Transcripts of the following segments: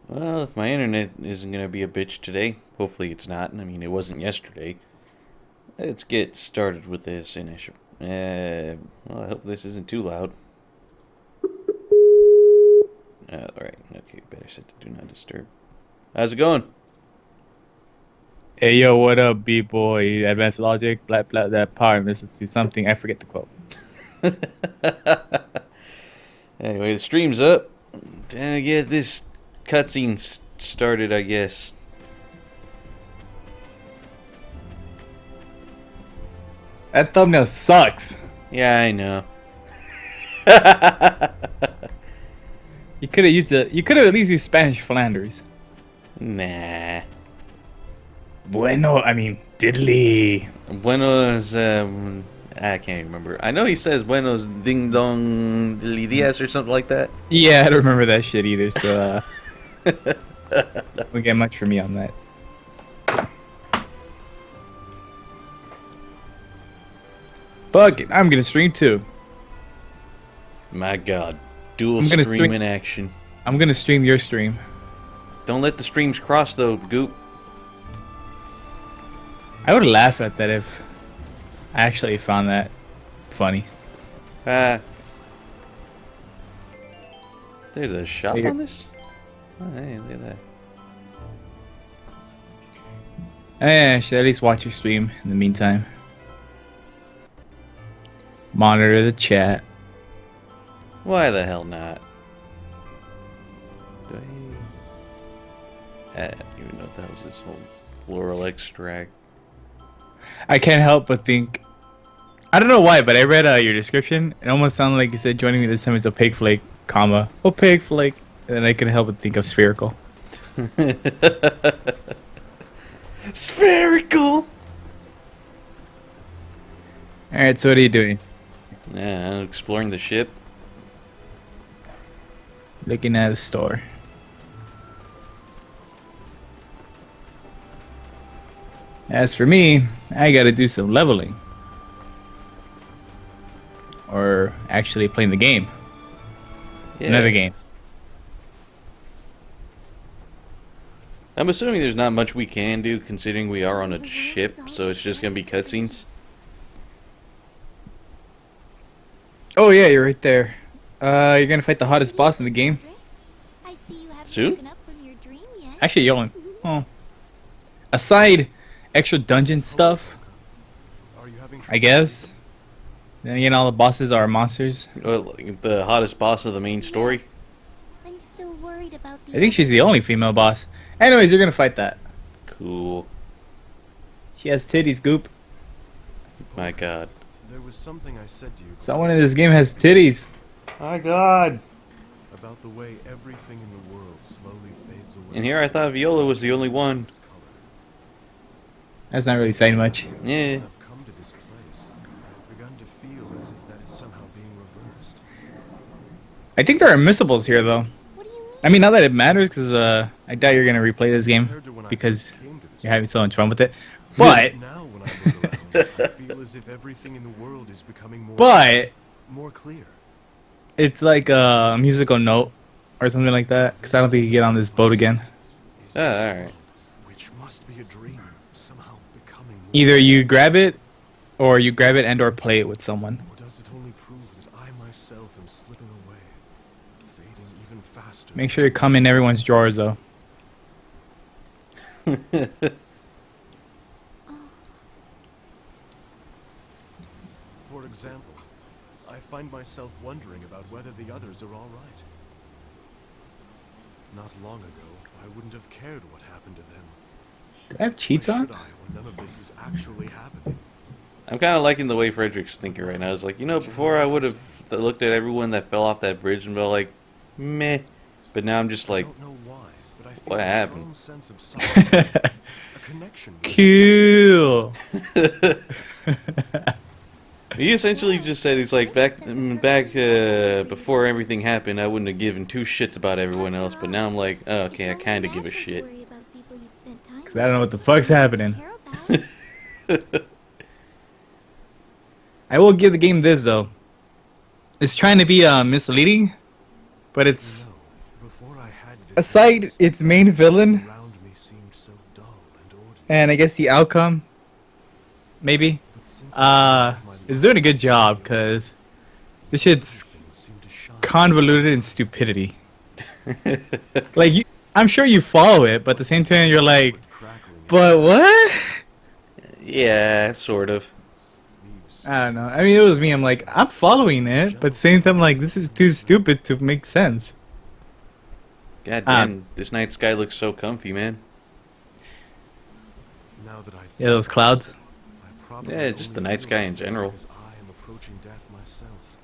Well, if my internet isn't going to be a bitch today, hopefully it's not. I mean, it wasn't yesterday. Let's get started with this initial. Well, I hope this isn't too loud. Alright, okay, better set to do not disturb. How's it going? Hey yo, what up, B-boy? Advanced logic, blah blah. That power missiles do something. I forget the quote. Anyway, the stream's up. Time to get this cutscene started, I guess. That thumbnail sucks. Yeah, I know. You could have used it. You could have at least used Spanish Flanders. Nah. Bueno, I mean diddly. Buenos, I can't remember. I know he says buenos ding dong dias or something like that. Yeah, I don't remember that shit either. So, don't get much from me on that. Fuck it, I'm gonna stream too. My god. Dual I'm gonna stream stream- in action. I'm gonna stream your stream. Don't let the streams cross though, Goop. I would laugh at that if I actually found that funny. There's a shop Hey, on this? Oh, hey, look at that. I should at least watch your stream in the meantime. Monitor the chat. Why the hell not? Do I don't even know if that was this whole floral extract. I can't help but think. I don't know why, but I read your description. It almost sounded like you said joining me this time is Opaqueflake, comma Opaqueflake, and then I couldn't help but think of spherical. Spherical! All right, so what are you doing? Yeah, I'm exploring the ship. Looking at the store. As for me, I gotta do some leveling. Or actually playing the game. Yeah. Another game. I'm assuming there's not much we can do considering we are on a ship, so it's just gonna be cutscenes. Oh yeah, you're right there. You're gonna fight the hottest boss in the game. Soon? Actually, Yolan. Oh. Aside extra dungeon stuff, I guess. Then again, all the bosses are monsters. Well, the hottest boss of the main story. I'm still worried about the I think she's the only female boss. Anyways, you're gonna fight that. Cool. She has titties, Goop. My god. There was something I said to you Someone in this game has titties. My god. about the way everything in the world slowly fades away. And here I thought Viola was the only one. Its color. That's not really saying much. Yeah. Since I've come to this place, I've begun to feel as if that is somehow being reversed. I think there are missables here, though. What do you mean? I mean, not that it matters, because I doubt you're gonna replay this game Compared to when I because first came to this you're having so much fun with it. But, now when I look around, I feel as if everything in the world is becoming more clear. it's like a musical note or something like that. Because I don't think you get on this boat again. Is Ah, this alright. world, which must be a dream, somehow becoming more Either you grab it, or you grab it and or play it with someone. Or does it only prove that I myself am slipping away, fading even faster? Make sure you come in everyone's drawers, though. For example, I find myself wondering about whether the others are all right. Not long ago, I wouldn't have cared what happened to them. Do I have cheats Why on? should I when none of this is actually happening? I'm kind of liking the way Frederick's thinking right now. It's like, you know, before I would have looked at everyone that fell off that bridge and been like, meh. But now I'm just I like, don't know why, but I feel what a happened? strong sense of solidarity, a connection. Cool. he essentially just said, he's like, back before everything happened, I wouldn't have given two shits about everyone else. But now I'm like, oh, okay, I kind of give a shit. Because I don't know what the fuck's happening. I will give the game this, though. It's trying to be misleading, but it's No, before I had its aside limits, its main villain, around me seemed so dull and ordinary. and I guess the outcome, maybe, But since I gave my is life doing a to good job, saving because this little shit's things seem to shine. convoluted in stupidity. Like, I'm sure you follow it, but at the same time, you're like, but what? Yeah, sort of. I don't know. I mean, it was me. I'm like, I'm following it, but at the same time, like, this is too stupid to make sense. God damn, this night sky looks so comfy, man. Now that I Yeah, those think clouds. I probably Yeah, just the only night feel sky that in way general. because I am approaching death myself.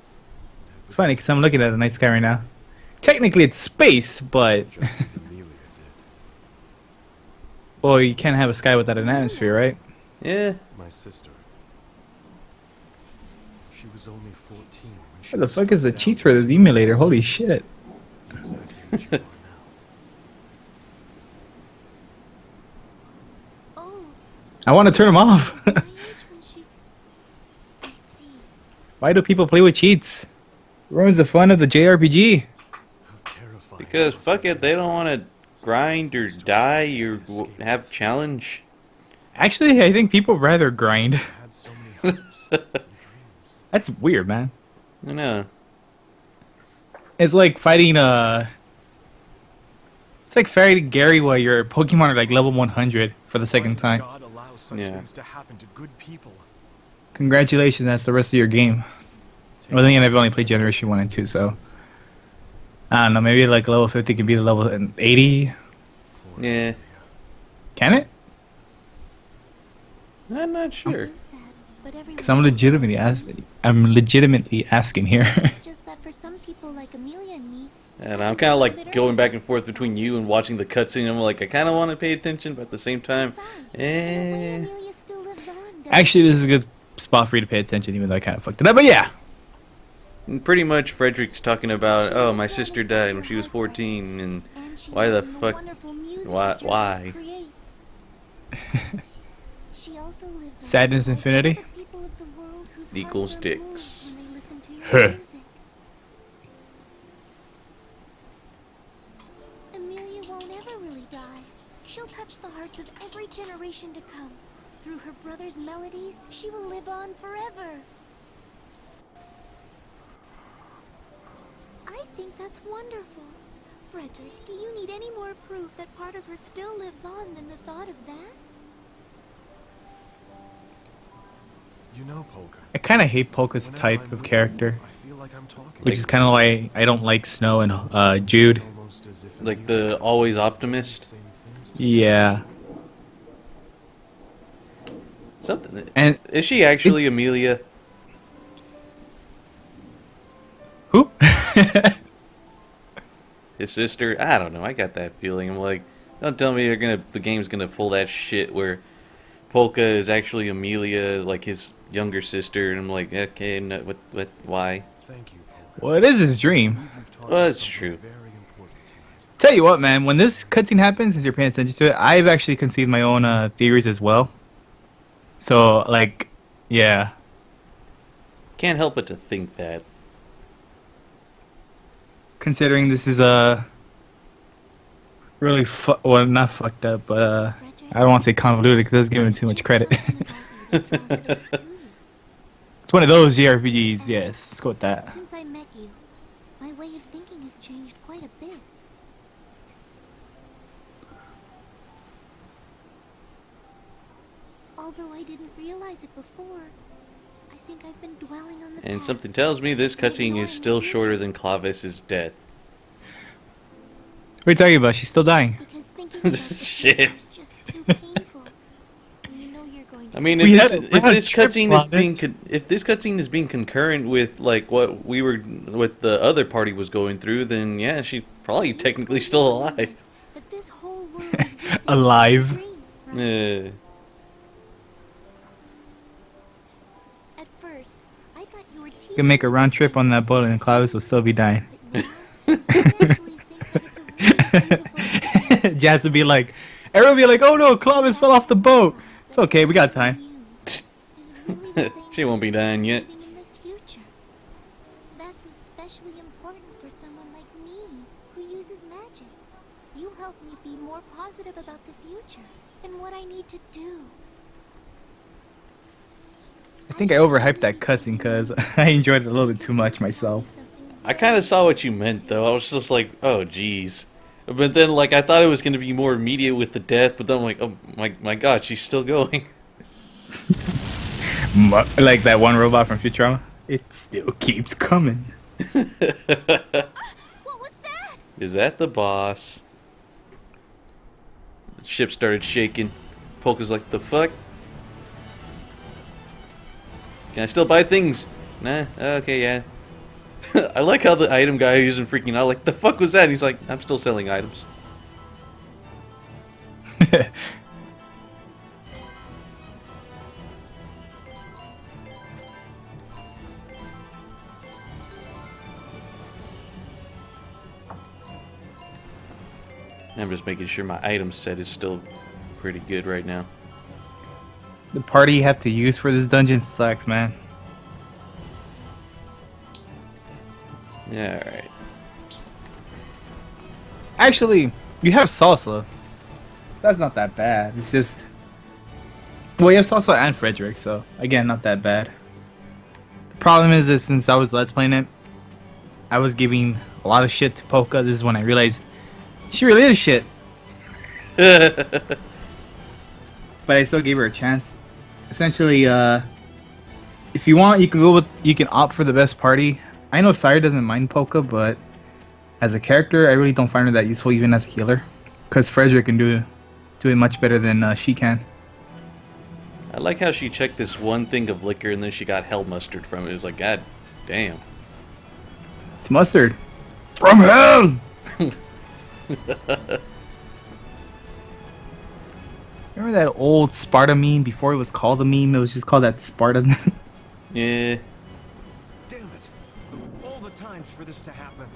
It's funny because I'm looking at a night sky right now. Technically, it's space, but Just as Amelia did. well, you can't have a sky without an atmosphere, right? Yeah. My sister. She was only 14 when she What the was fuck is the struck cheats down for by this two emulator? bombs. Holy shit! The exact age you are now. Oh, I want to turn them off. my age when she... I see. Why do people play with cheats? Ruins the fun of the JRPG. How terrifying Because it must fuck have it, they been don't want to grind or die or have challenge. Actually, I think people rather grind. to had so many hopes and dreams. That's weird, man. I know. It's like fighting It's like fighting Gary while your Pokemon are like level 100 for the Why second does time. God allow such Yeah. things to happen to good people? Congratulations, that's the rest of your game. Well, then again, I've only played Generation 1 and 2, so... I don't know, maybe like level 50 could be the level 80? Poor Yeah. Amelia. Can it? I'm not sure. It is sad, but everyone Because I'm knows legitimately asking here. it's just that for some people like Amelia and me, And I'm kind of like going back and forth between you and watching the cutscene. I'm like, I kind of want to pay attention, but at the same time, besides, in a way, eh. Amelia still lives on, doesn't Actually, she? this is a good spot for you to pay attention, even though I kind of fucked it up. But yeah, And pretty much, Frederick's talking about, oh, my sister died when she was 14, and And she why the lives in fuck- wonderful music why- that your why? heart creates. She also lives on Sadness with all Infinity? the people of the world whose Equals hearts are dicks. moved when they listen to your Huh. music. Amelia won't ever really die. She'll touch the hearts of every generation to come. Through her brother's melodies, she will live on forever. I think that's wonderful. Frederick, do you need any more proof that part of her still lives on than the thought of that? You know, Polka. I kind of hate Polka's whenever type I'm of with you, character, I feel like I'm talking. which is kind of why I don't like Snow and Jude. It's almost as if Like Amelia the could always say optimist? the same things to me. Yeah, Something. and Is she actually Amelia? who? His sister? I don't know. I got that feeling. I'm like, don't tell me the game's gonna pull that shit where Polka is actually Amelia, like his younger sister, and I'm like, okay, no, what, why? Thank you, Polka. Well, it is his I dream. believe you've taught Well, me that's something true. very important tonight. Tell you what, man, when this cutscene happens, as you're paying attention to it, I've actually conceived my own theories as well. So, like, yeah. Can't help but to think that. Considering this is really well, not fucked up, but I don't want to say convoluted because that's giving it too much credit. It's one of those JRPGs, yes. Let's go with that. Since I met you, my way of thinking has changed quite a bit. Although I didn't realize it before, I think I've been dwelling on the And past. something tells me this cutscene is still shorter than Clavis' death. What are you talking about? She's still dying. Because thinking about the Shit. future is just too painful. And you know you're going to I mean, We if had this, a if round this trip cutscene on is being it. if this cutscene is being concurrent with like what the other party was going through, then yeah, she's probably technically still alive. that this whole world existed Alive. as a dream, right? At first, I thought you were teasing You can make a me round by trip saying on that this boat was and Clavis will still be dying. But now, I actually think that it's a really beautiful Jazz would be like, everyone would be like, oh no, Clavis fell off the boat. It's okay, we got time. She won't be dying yet. Living in the future. That's especially important for someone like me who uses magic. You help me be more positive about the future and what I need to do. I think I overhyped that cutscene because I enjoyed it a little bit too much myself. I kind of saw what you meant, though. I was just like, oh, jeez. But then, like, I thought it was going to be more immediate with the death, but then I'm like, oh, my God, she's still going. Like that one robot from Futurama. It still keeps coming. What was that? Is that the boss? The ship started shaking. Polka's like, the fuck? Can I still buy things? Nah, okay, yeah. I like how the item guy isn't freaking out. Like, the fuck was that? And he's like, I'm still selling items. I'm just making sure my item set is still pretty good right now. The party you have to use for this dungeon sucks, man. Yeah, alright. Actually, you have Salsa. So that's not that bad. It's just... Well, you have Salsa and Frederick, so again, not that bad. The problem is that since I was Let's Playing it, I was giving a lot of shit to Polka. This is when I realized she really is shit. But I still gave her a chance. Essentially, if you want, you can opt for the best party. I know Sire doesn't mind Polka, but as a character, I really don't find her that useful, even as a healer. Because Frederick can do it much better than she can. I like how she checked this one thing of liquor and then she got hell mustard from it. It was like, God damn. It's mustard. From hell! Remember that old Sparta meme before it was called a meme? It was just called that Sparta. Yeah. Damn it. Of all the times for this to happen.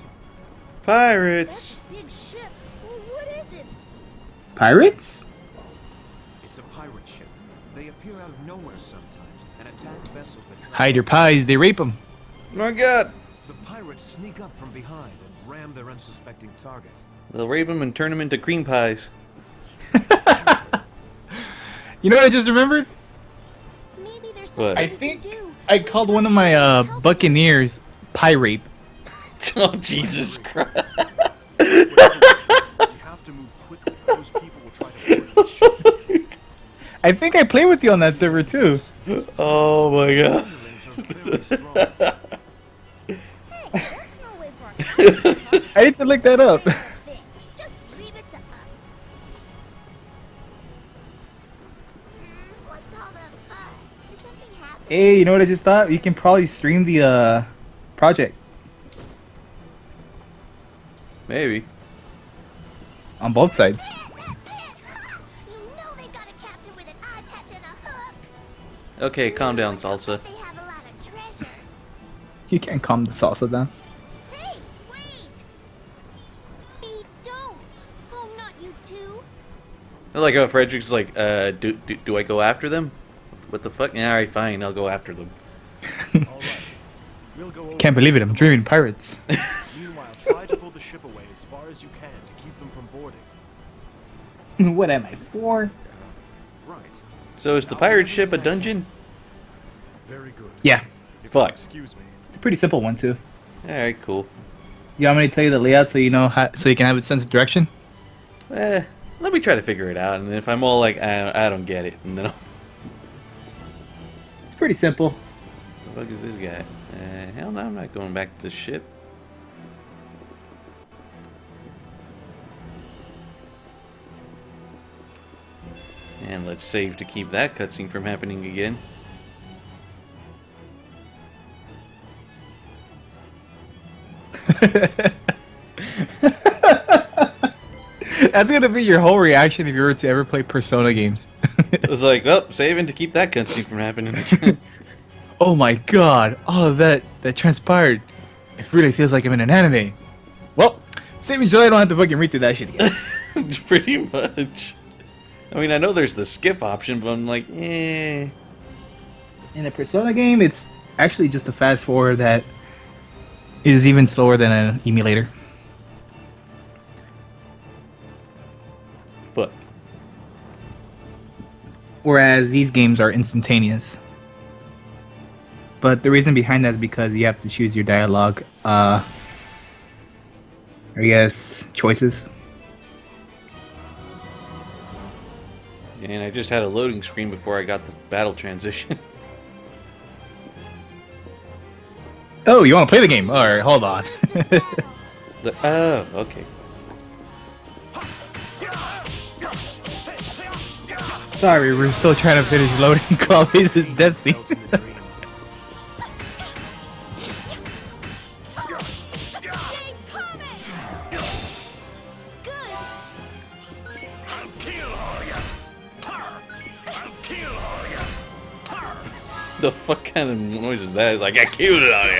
Pirates! Big ship. Well, what is it? Pirates? It's a pirate ship. They appear out of nowhere sometimes and attack vessels that travel. Hide your pies, they rape them. My God! The pirates sneak up from behind and ram their unsuspecting target. They'll rape them and turn them into cream pies. You know what I just remembered? Maybe there's What? something I we can think do. I We called should one of hurry my up and help Buccaneers pie rape. Oh, Jesus Christ. We have to move quickly or those people will try to board this ship. I think I played with you on that server too. Oh my God. Underlings are very strong. Hey, there's no way for a captain I need to look that up. to thing. Just leave it to us. What's all the fuss? Is something happening? Hey, you know what I just thought? You can probably stream the project Maybe. on both sides. That's it. You know they got a captain with an eye patch and a hook. Okay, calm down, Salsa. They have a lot of treasure. You can't calm the salsa down. Hey, wait! Hey, don't! Oh, not you two! I like how Frederick's like, do I go after them? What the fuck? Yeah, alright, fine, I'll go after them. All right. We'll go over. Can't believe it, I'm dreaming pirates. Meanwhile, try to pull the ship away as far as you can to keep them from boarding. What am I for? Right. So is the pirate ship a dungeon? Very good. Yeah, If you'll Fuck. excuse me. it's a pretty simple one too. Alright, cool. You want me to tell you the layout so you know so you can have a sense of direction? Let me try to figure it out, and then if I'm all like, I don't get it, and then I'll... It's pretty simple. What the fuck is this guy? Hell no, I'm not going back to the ship. And let's save to keep that cutscene from happening again. That's gonna be your whole reaction if you were to ever play Persona games. It was like, oh, saving to keep that cutscene from happening again. Oh my god, all of that transpired. It really feels like I'm in an anime. Well, save me so I don't have to fucking read through that shit again. Pretty much. I mean, I know there's the skip option, but I'm like, eh. In a Persona game, it's actually just a fast forward that is even slower than an emulator. fuck? Whereas these games are instantaneous. But the reason behind that is because you have to choose your dialogue, I guess, choices. And I just had a loading screen before I got the battle transition. Oh, you want to play the game? Alright, hold on. It's like, oh, okay. Sorry, we're still trying to finish loading Clawface's death scene. Felt in the dream. Shade Comet! Good! I'll kill all ya. I'll kill all ya. The fuck kind of noise is that? It's like, I killed it on you.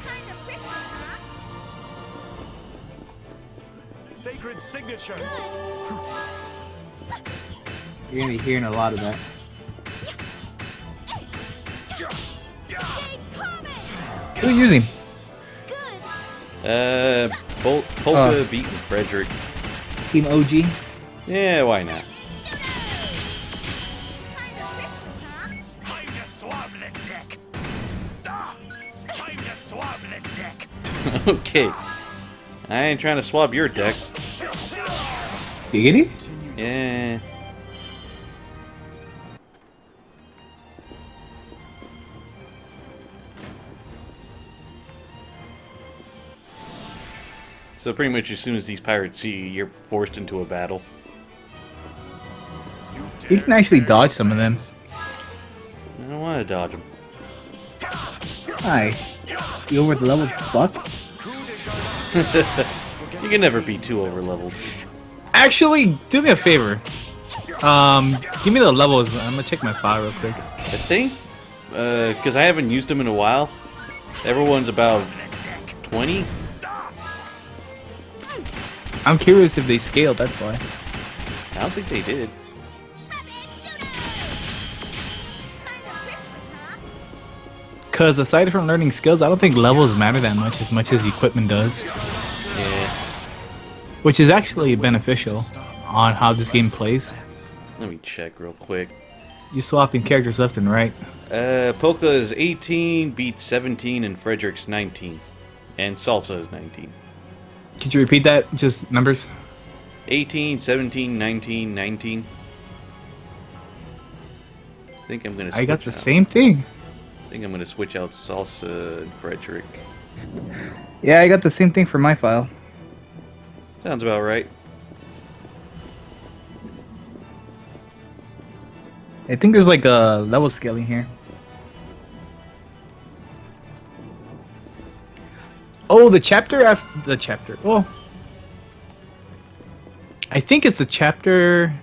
Kinda prickly, huh? Sacred signature. You're gonna be hearing a lot of that. Shade Comet! Who are you using? Good! Polka beating Frederick. Team OG? Yeah, why not? Kinda prickly, huh? Time to swab the deck. Time to swab the deck. Okay. I ain't trying to swab your deck. Giggity? Yeah. So pretty much as soon as these pirates see you, you're forced into a battle. You can actually dodge some of them. I don't want to dodge them. Hi. You over the level, fuck? You can never be too over-leveled. Actually, do me a favor. Give me the levels. I'm gonna check my file real quick. I think, because I haven't used them in a while, everyone's about 20. I'm curious if they scaled, that's why. I don't think they did. Cause aside from learning skills, I don't think levels matter that much as equipment does. Yeah. Which is actually beneficial on how this game plays. Let me check real quick. You're swapping characters left and right. Polka is 18, Beat's 17, and Frederick's 19. And Salsa is 19. Could you repeat that? Just numbers? 18, 17, 19, 19. I think I'm gonna switch I got the out. same thing. I think I'm gonna switch out Salsa and Frederick. Yeah, I got the same thing for my file. Sounds about right. I think there's like a level scaling here. Oh, the chapter after the chapter. Oh, I think it's the chapter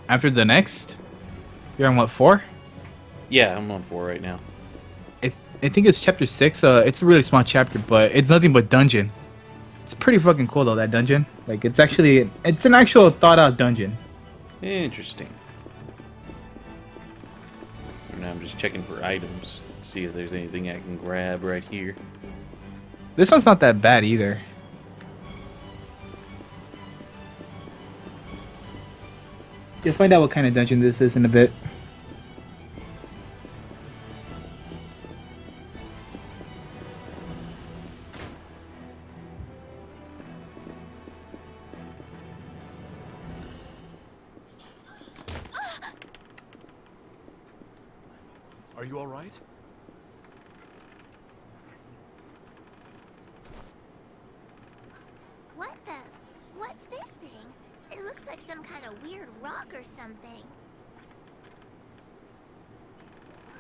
after the next. You're on what, 4? Yeah, I'm on 4 right now. I think it's chapter 6. It's a really small chapter, but it's nothing but dungeon. It's pretty fucking cool though, that dungeon. Like it's an actual thought out dungeon. Interesting. And I'm just checking for items. See if there's anything I can grab right here. This one's not that bad either. You'll find out what kind of dungeon this is in a bit. Are you all right? What the? What's this thing? It looks like some kind of weird rock or something.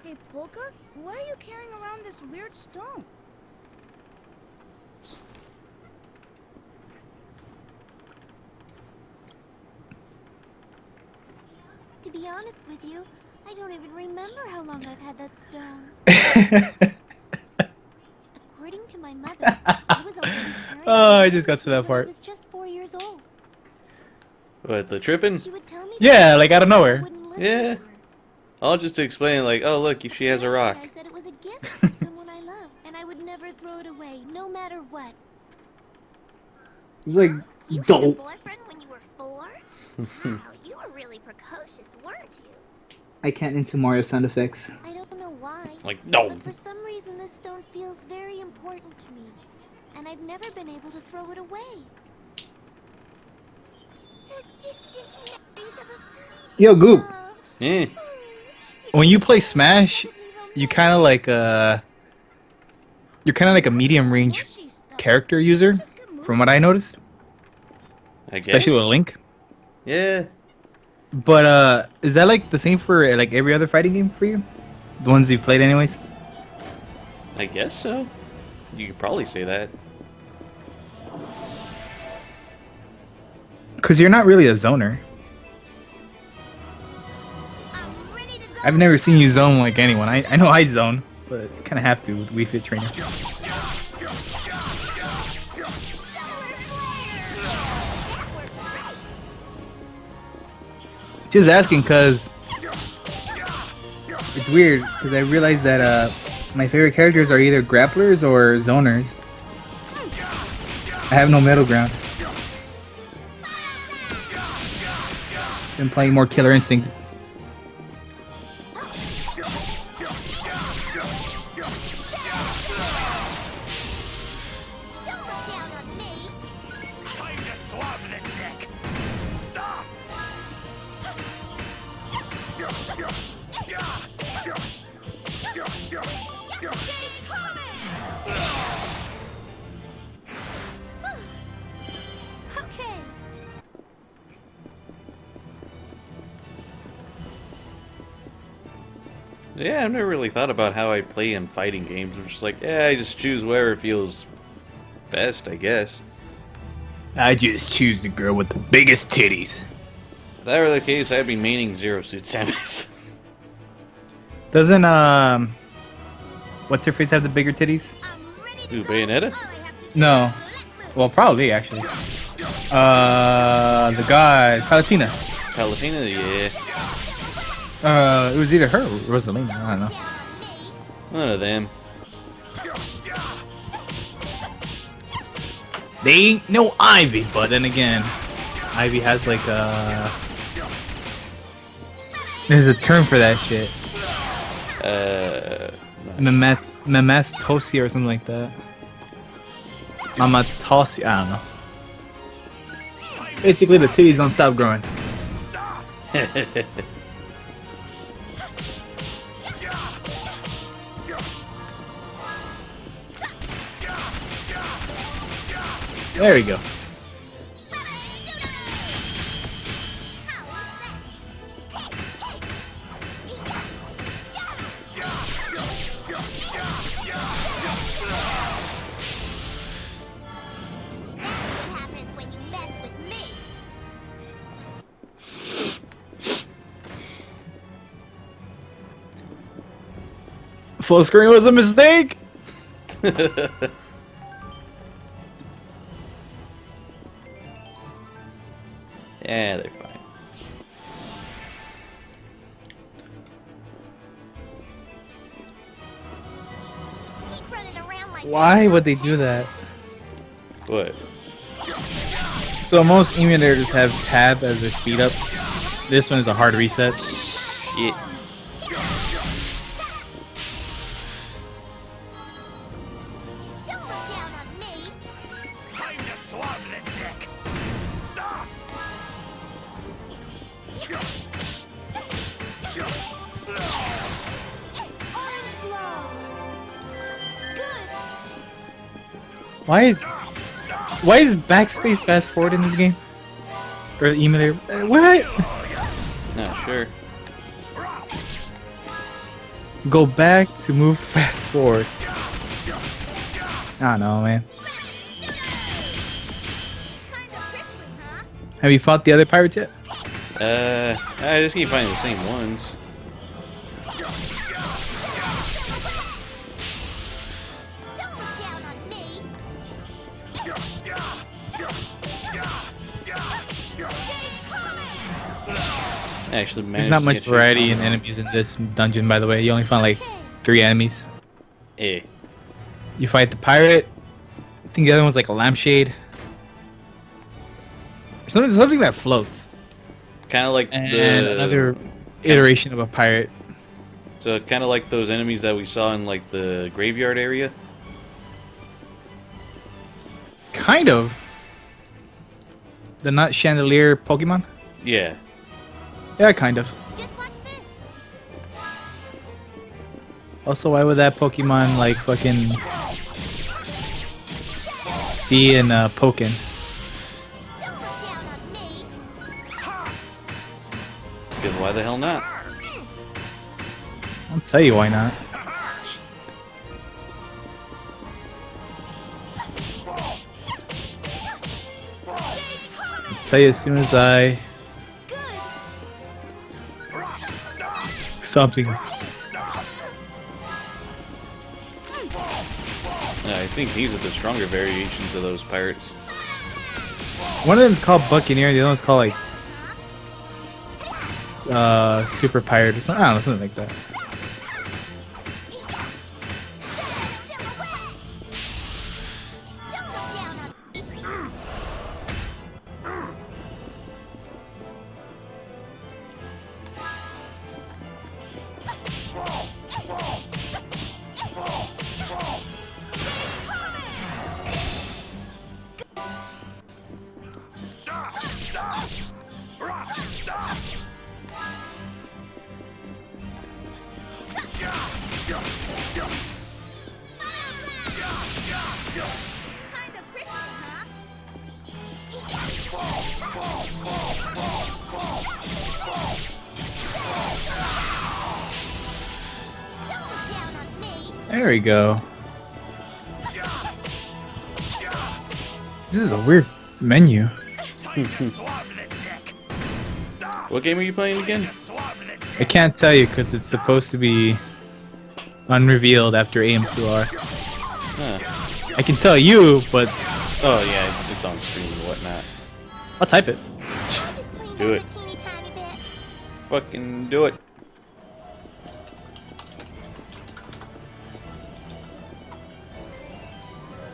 Hey, Polka, why are you carrying around this weird stone? To be honest with you, I don't even remember how long I've had that stone. According to my mother, I was already carrying Oh, I it just got to that when I part. was just 4 years old. What, the tripping? She would tell me Yeah, to like out of but I nowhere. wouldn't listen Yeah. to her. All just to explain, like, oh look, she has a rock. I said it was a gift from someone I love, and I would never throw it away, no matter what. It's like You had a dope. boyfriend when you were 4? Wow, you were really precocious, weren't you? I can't into Mario sound effects. I don't know why, Like, no. but for some reason this stone feels very important to me, and I've never been able to throw it away. The distant memories of a fleeting Yo, Goop. love. Eh. When you play Smash, you kind of like you're kind of like a medium range character user, from what I noticed, I guess. especially with Link. Yeah. But is that like the same for like every other fighting game for you? The ones you've played, anyways. I guess so. You could probably say that. Because you're not really a zoner. I've never seen you zone like anyone. I know I zone, but kind of have to with Wii Fit Trainer. Just asking because it's weird because I realized that my favorite characters are either grapplers or zoners. I have no middle ground. Been playing more Killer Instinct. Don't look down on me. Time to swab the deck. Ah! Okay. Yeah, I've never really thought about how I play in fighting games. I'm just like, yeah, I just choose whatever feels best, I guess. I just choose the girl with the biggest titties. If that were the case, I'd be maining Zero Suit Samus. Doesn't what's her face have the bigger titties? Ooh, Bayonetta? No. Well, probably actually. The guy Palutena. Palutena, yeah. It was either her or Rosalina. I don't know. One of them. They ain't no Ivy, but then again, Ivy has like there's a term for that shit. Mamastosia or something like that. Mamatosia, I don't know. Basically, the titties don't stop growing. There we go. That's what happens when you mess with me. Full screen was a mistake. Yeah, they're fine. Keep running around like Why that. would they do that? What? So most emulators have tab as their speed up. This one is a hard reset. Shit. Don't look down on me. Time to swab the deck. Ah! Orange glow. Good. Why is backspace fast forward in this game? Or the emulator? What? No, sure. Go back to move fast forward. I don't know, man. Have you fought the other pirates yet? I just keep finding the same ones. Don't look down on me. I actually managed There's not to much get variety shit in done. enemies in this dungeon, by the way. You only find like 3 enemies. Eh. You fight the pirate. I think the other one's like a lampshade. Something that floats. Kind of like And the another iteration of a pirate. So kind of like those enemies that we saw in like the graveyard area. Kind of. The not chandelier Pokemon? Yeah. Yeah, kind of. Just watch this. Also, why would that Pokemon like fucking be in Pokken? Don't look down on me. Because why the hell not? I'll tell you why not. I'll tell you as soon as I something. I think these are the stronger variations of those pirates. One of them's called Buccaneer, the other one's called like Super Pirate or something. I don't know, something like that. Don't look down on me. Kind of pretty, huh? Don't look down on me. There we go. This is a weird menu. What game are you playing again? I can't tell you because it's supposed to be unrevealed after AM2R. Huh. I can tell you, but Oh yeah, it's on stream and whatnot. I'll type it. I just cleaned Do up it. a teeny tiny bit. Fucking do it.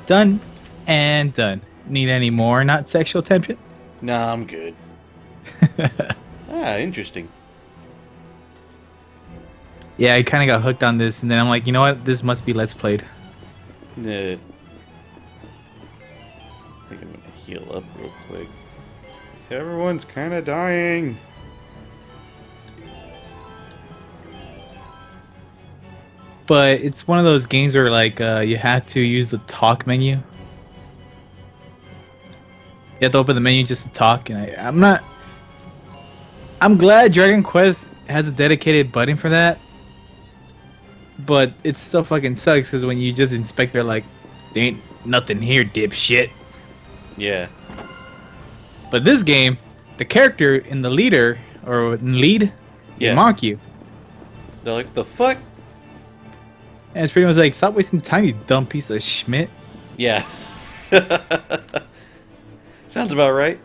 Done and done. Need any more not sexual tension? Nah, I'm good. Interesting. Yeah, I kind of got hooked on this, and then I'm like, you know what? This must be Let's Played. I think I'm gonna heal up real quick. Everyone's kind of dying. But it's one of those games where like you have to use the talk menu. You have to open the menu just to talk, and I'm not. I'm glad Dragon Quest has a dedicated button for that. But it still fucking sucks because when you just inspect, they're like, there ain't nothing here, dipshit. Yeah. But this game, the character in the leader or in lead, Yeah. they mock you. They're like, the fuck? And it's pretty much like, stop wasting time, you dumb piece of schmidt. Yeah. Sounds about right.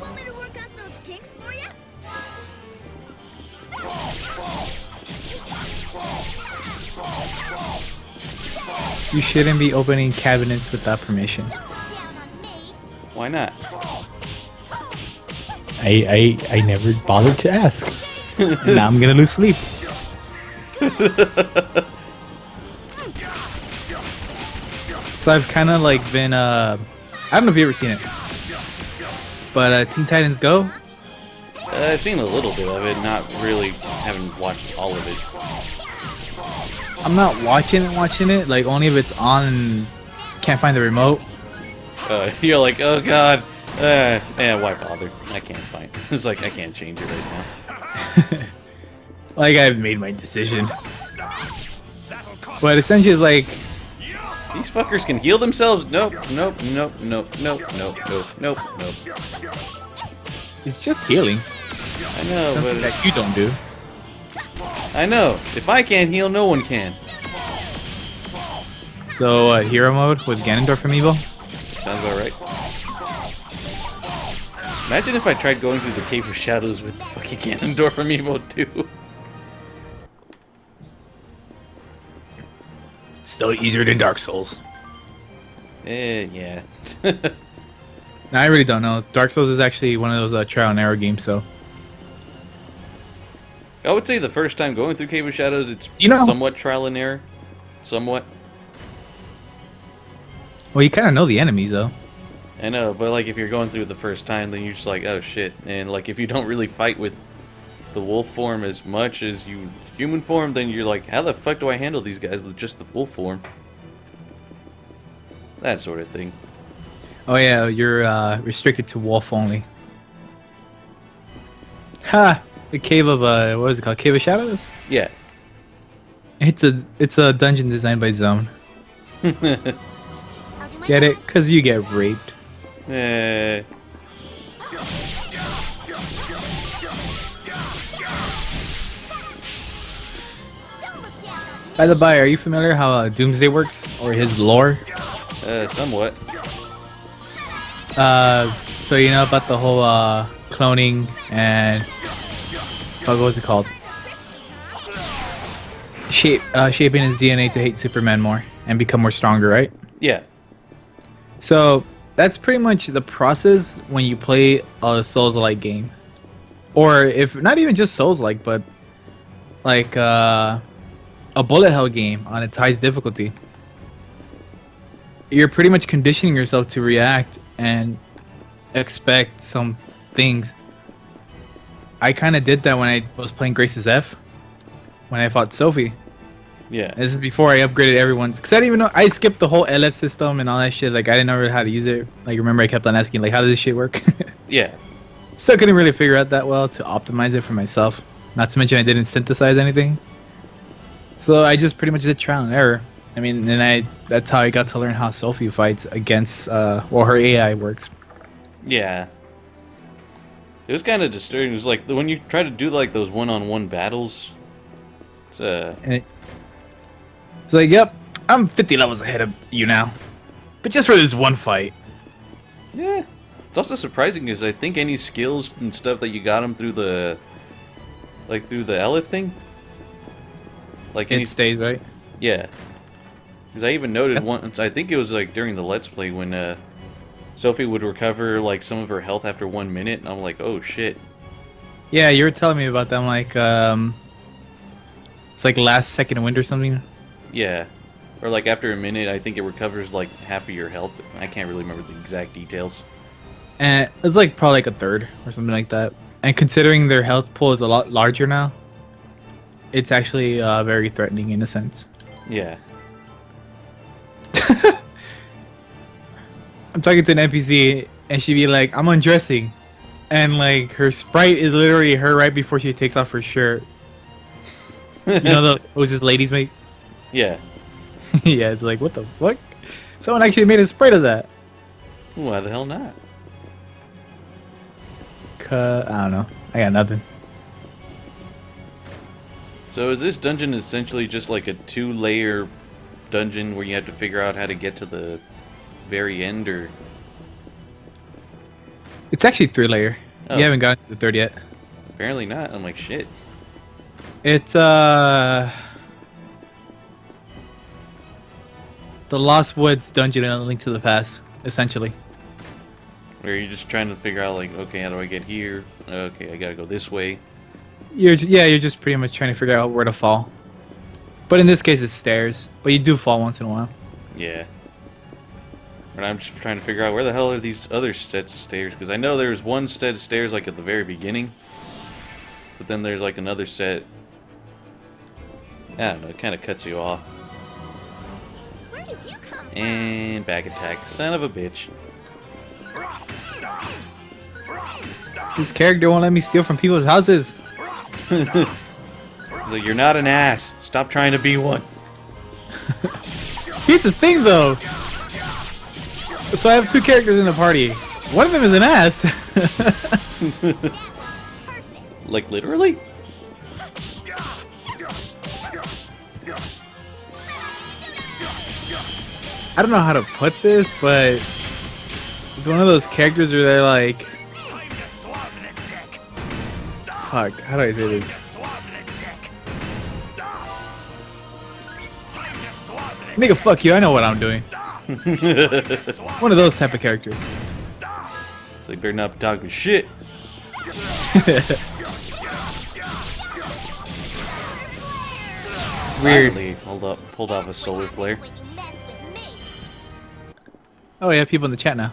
Want me to work out those kinks for you? You shouldn't be opening cabinets without permission. Don't look down on me. Why not? I never bothered to ask. And now I'm gonna lose sleep. So I've kind of like been I don't know if you've ever seen it, but Teen Titans Go. I've seen a little bit of it, not really, haven't watched all of it. I'm not watching it, like only if it's on and can't find the remote. You're like, oh god, why bother? I can't find it. It's like, I can't change it right now. Like I've made my decision. But essentially it's like, These fuckers can heal themselves? Nope, nope, nope, nope, nope, nope, nope, nope, nope. it's just healing. I know, Something but that you don't do. I know. If I can't heal, no one can. So hero mode with Ganondorf Amiibo. Sounds alright. Imagine if I tried going through the Cave of Shadows with the fucking Ganondorf amiibo too. Still easier than Dark Souls. Yeah. I really don't know. Dark Souls is actually one of those trial and error games, so. I would say the first time going through Cave of Shadows, it's You know- somewhat trial and error. Somewhat. Well, you kind of know the enemies, though. I know, but like if you're going through it the first time, then you're just like, oh shit. And like if you don't really fight with the wolf form as much as you human form, then you're like, how the fuck do I handle these guys with just the wolf form? That sort of thing. Oh yeah, you're restricted to wolf only. Ha! The cave of what is it called? Cave of Shadows? Yeah. It's a dungeon designed by Zone. I'll do my Get best. it? Cause you get raped. Eh. Don't look down on me. By the by, are you familiar how Doomsday works or his lore? Somewhat. So you know about the whole cloning and what was it called? Shaping his DNA to hate Superman more and become more stronger, right? Yeah. So that's pretty much the process when you play a Souls-like game, or if not even just Souls-like, but like a bullet hell game on its highest difficulty. You're pretty much conditioning yourself to react and expect some things. I kind of did that when I was playing Grace's F, when I fought Sophie. Yeah. This is before I upgraded everyone's, because I didn't even know. I skipped the whole LF system and all that shit. Like I didn't know how to use it. Like remember, I kept on asking, like, how does this shit work? Yeah. Still couldn't really figure out that well to optimize it for myself. Not to mention I didn't synthesize anything. So I just pretty much did trial and error. I mean, and that's how I got to learn how Sophie fights against, well, her AI works. Yeah. It was kind of disturbing. It was like when you try to do like those one-on-one battles. It's And it's like, yep, I'm 50 levels ahead of you now. But just for this one fight. yeah. It's also surprising because I think any skills and stuff that you got them through the Elith thing. Like any It stays, right? yeah. Because I even noted That's- once. I think it was like during the Let's Play when Sophie would recover like some of her health after 1 minute, and I'm like, oh shit. Yeah, you were telling me about that. I'm like, it's like last second wind or something. Yeah. Or like after a minute, I think it recovers like half of your health. I can't really remember the exact details. And it's like probably like a third or something like that. And considering their health pool is a lot larger now, it's actually very threatening in a sense. Yeah. I'm talking to an NPC and she'd be like, I'm undressing. And like her sprite is literally her right before she takes off her shirt. You know those poses ladies make? Yeah. Yeah, it's like, what the fuck? Someone actually made a sprite of that. Why the hell not? I don't know. I got nothing. So is this dungeon essentially just like a 2-layer dungeon where you have to figure out how to get to the very end, or? It's actually 3-layer. Oh. You haven't gotten to the third yet. Apparently not. I'm like, shit. It's the Lost Woods dungeon and a Link to the Past, essentially. Where you're just trying to figure out like, okay, how do I get here? Okay, I gotta go this way. You're just pretty much trying to figure out where to fall. But in this case, it's stairs. But you do fall once in a while. Yeah. But I'm just trying to figure out where the hell are these other sets of stairs, because I know there's one set of stairs like at the very beginning, but then there's like another set. I don't know, it kind of cuts you off. Where did you come from? And back attack, son of a bitch. This character won't let me steal from people's houses. Like, you're not an ass. Stop trying to be one. Here's the thing, though. So I have 2 characters in the party. One of them is an ass. Like, literally? I don't know how to put this, but it's one of those characters where they're like, Time to swab the deck. fuck, how do I say Time to this? swab the deck. Time to swab the Nigga, fuck you, I know what I'm doing. swab One of those type of characters. So you better not be talking shit. It's weird. Finally, pulled off a solar flare. Oh, yeah, people in the chat now.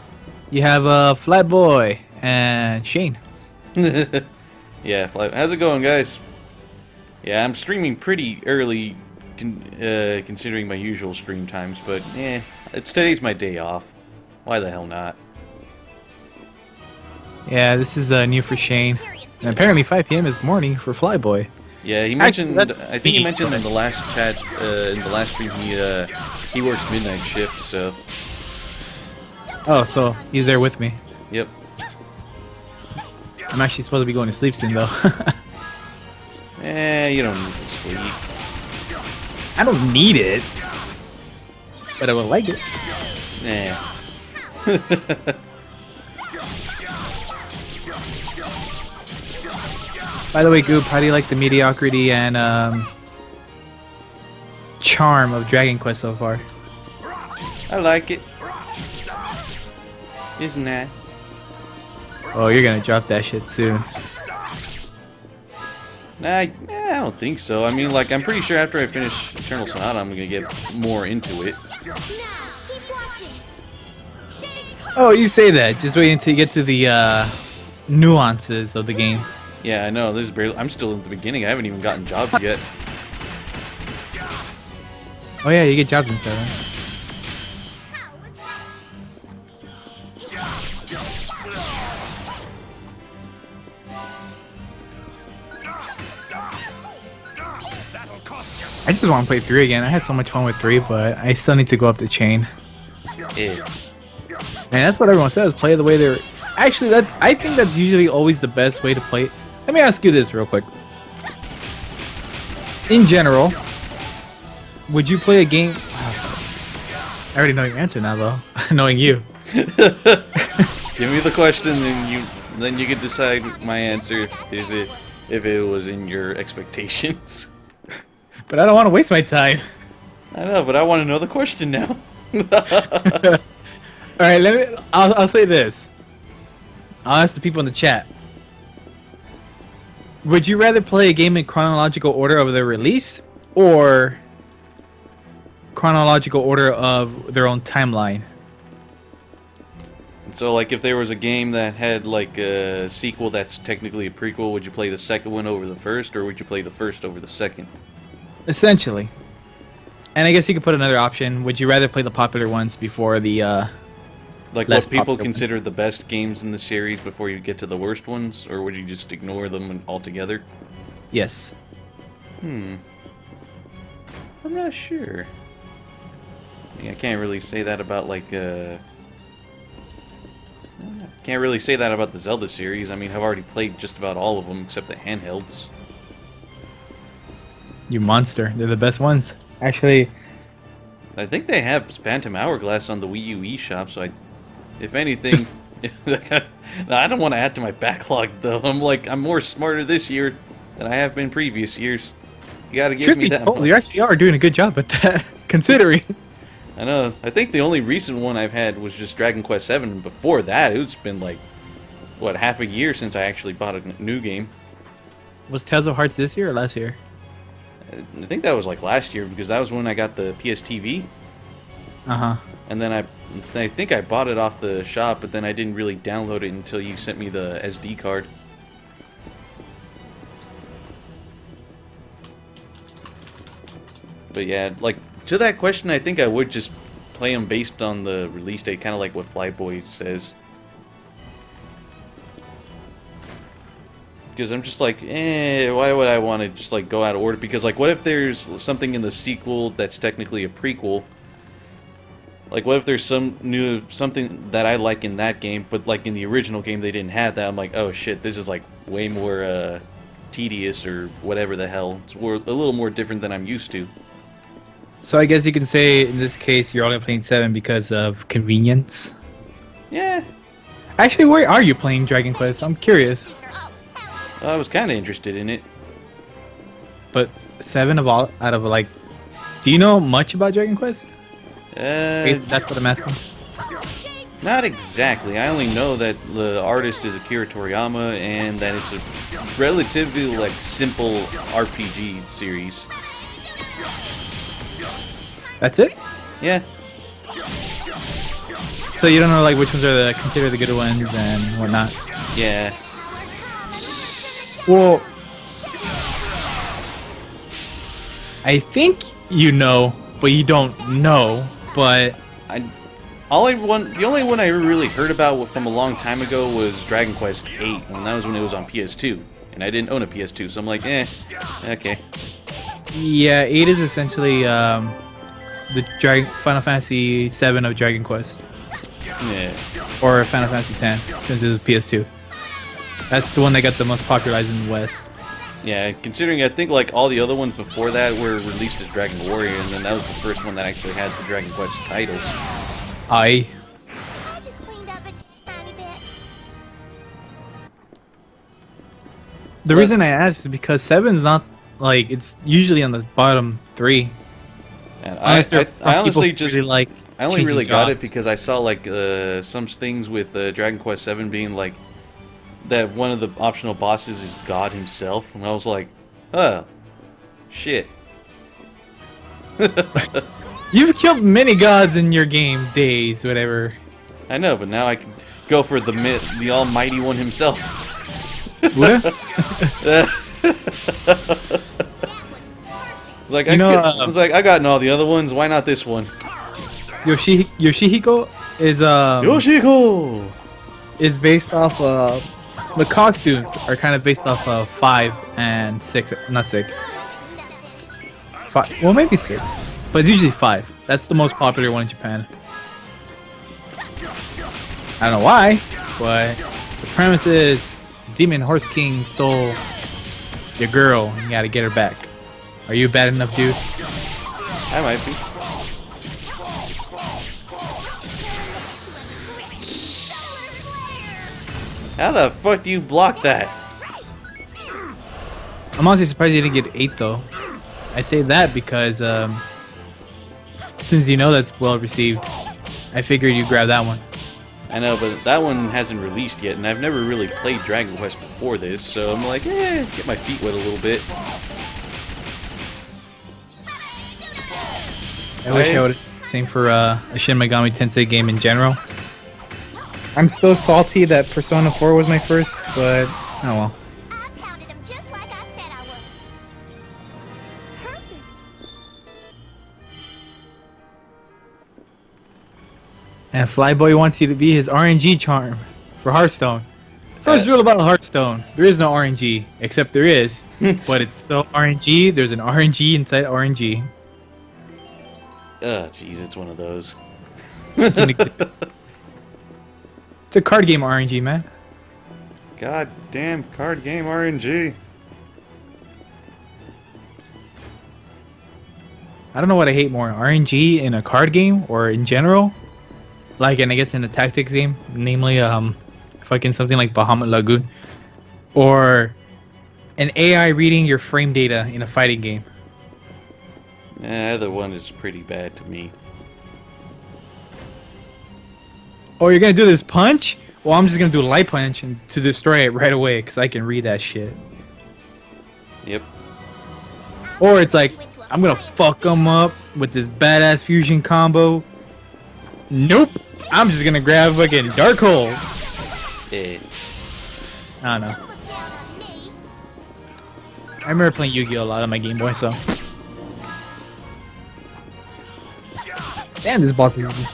You have Flatboy and Shane. Yeah, how's it going, guys? Yeah, I'm streaming pretty early, considering my usual stream times, but today's my day off. Why the hell not? Yeah, this is new for Shane. And apparently 5 p.m. is morning for Flyboy. Yeah, he Actually, mentioned. that's I think he me. mentioned in the last chat, in the last stream, he works midnight shift. So, Oh, so he's there with me. yep. I'm actually supposed to be going to sleep soon, though. You don't need to sleep. I don't need it, but I would like it. By the way, Goop, how do you like the mediocrity and charm of Dragon Quest so far? I like it. It's nice. Oh, you're gonna drop that shit soon. I don't think so. I mean, like, I'm pretty sure after I finish Eternal Sonata, I'm gonna get more into it. Oh, you say that. Just wait until you get to the nuances of the game. Yeah, I know. There's barely. I'm still in the beginning. I haven't even gotten jobs yet. Oh yeah, you get jobs in 7. That'll cost you. I just want to play 3 again. I had so much fun with 3, but I still need to go up the chain. Yeah. And that's what everyone says. Play the way they're. Actually, I think that's usually always the best way to play it. Let me ask you this real quick. In general, would you play a game? I already know your answer now, though. Knowing you. Give me the question, and then you can decide my answer. Is it if it was in your expectations? But I don't want to waste my time. I know, but I want to know the question now. All right, I'll say this. I'll ask the people in the chat. Would you rather play a game in chronological order of their release, or chronological order of their own timeline? So, like, if there was a game that had, like, a sequel that's technically a prequel, would you play the second one over the first, or would you play the first over the second? Essentially. And I guess you could put another option. Would you rather play the popular ones before the Like, less what people popular consider ones? the best games in the series before you get to the worst ones, or would you just ignore them altogether? Yes. I'm not sure. I can't really say that about, like, can't really say that about the Zelda series. I mean, I've already played just about all of them, except the handhelds. You monster. They're the best ones. Actually, I think they have Phantom Hourglass on the Wii U eShop, so if anything... I don't want to add to my backlog, though. I'm more smarter this year than I have been previous years. You gotta give truth me be that told, much. you actually are doing a good job at that, considering. I know. I think the only recent one I've had was just Dragon Quest VII, and before that, it's been like, what, half a year since I actually bought a new game. Was Tales of Hearts this year or last year? I think that was like last year, because that was when I got the PSTV, Uh-huh. and then I think I bought it off the shop, but then I didn't really download it until you sent me the SD card. But yeah, like, to that question, I think I would just play them based on the release date, kind of like what Flyboy says. Because I'm just like, why would I want to just, like, go out of order? Because, like, what if there's something in the sequel that's technically a prequel? Like, what if there's something that I like in that game, but, like, in the original game they didn't have that? I'm like, oh shit, this is, like, way more, tedious or whatever the hell. It's a little more different than I'm used to. So I guess you can say, in this case, you're only playing 7 because of convenience. Yeah, Actually, where are you playing Dragon Quest? I'm curious. I was kind of interested in it. But 7 out of, like... Do you know much about Dragon Quest? I guess that's what I'm asking. Not exactly. I only know that the artist is Akira Toriyama and that it's a relatively like simple RPG series. That's it? Yeah. So you don't know like which ones are the considered the good ones and whatnot? Yeah. Well, I think you know, but you don't know. But The only one I really heard about from a long time ago was Dragon Quest VIII, and that was when it was on PS2, and I didn't own a PS2, so I'm like, okay. yeah, 8 is essentially the Final Fantasy 7 of Dragon Quest, Yeah. or Final Fantasy 10, since it was PS2. That's the one that got the most popularized in the West. Yeah, considering I think like all the other ones before that were released as Dragon Warrior, and then that was the first one that actually had the Dragon Quest title. I just cleaned up a tiny bit. The reason I asked is because 7's not like it's usually on the bottom 3. And Unless there are I honestly people just really like I only changing really got it jobs. because I saw like some things with Dragon Quest VII being like that one of the optional bosses is God himself, and I was like, oh, shit. You've killed many gods in your game days, whatever. I know, but now I can go for the almighty one himself. What? Like You know, I was like, I gotten all the other ones. Why not this one? Yoshihiko is Yoshiko. is based off the costumes are kind of based off of 5 and 6, not 6. 5, well maybe 6, but it's usually 5. That's the most popular one in Japan. I don't know why, but the premise is Demon Horse King stole your girl and you gotta get her back. Are you bad enough, dude? I might be. How the fuck do you block that? I'm honestly surprised you didn't get 8 though. I say that because since you know that's well received, I figured you grab that one. I know, but that one hasn't released yet, and I've never really played Dragon Quest before this, so I'm like, get my feet wet a little bit. I wish I would have same for a Shin Megami Tensei game in general. I'm still salty that Persona 4 was my first, but oh well. I pounded him just like I said I would. Perfect. And Flyboy wants you to be his RNG charm for Hearthstone. First rule about Hearthstone, there is no RNG, except there is, but it's so RNG, there's an RNG inside RNG. Jeez, it's one of those. It's a card game RNG, man. God damn card game RNG. I don't know what I hate more, RNG in a card game or in general. Like, and I guess in a tactics game, namely, fucking something like Bahamut Lagoon. Or an AI reading your frame data in a fighting game. Either one is pretty bad to me. Oh, you're gonna do this punch? Well, I'm just gonna do a light punch and to destroy it right away, because I can read that shit. Yep. Or it's like, I'm gonna fuck them up with this badass fusion combo. Nope. I'm just gonna grab fucking Dark Hole. Eh. I don't know. Look down on me. I remember playing Yu-Gi-Oh! A lot on my Game Boy, so. Damn, this boss is easy.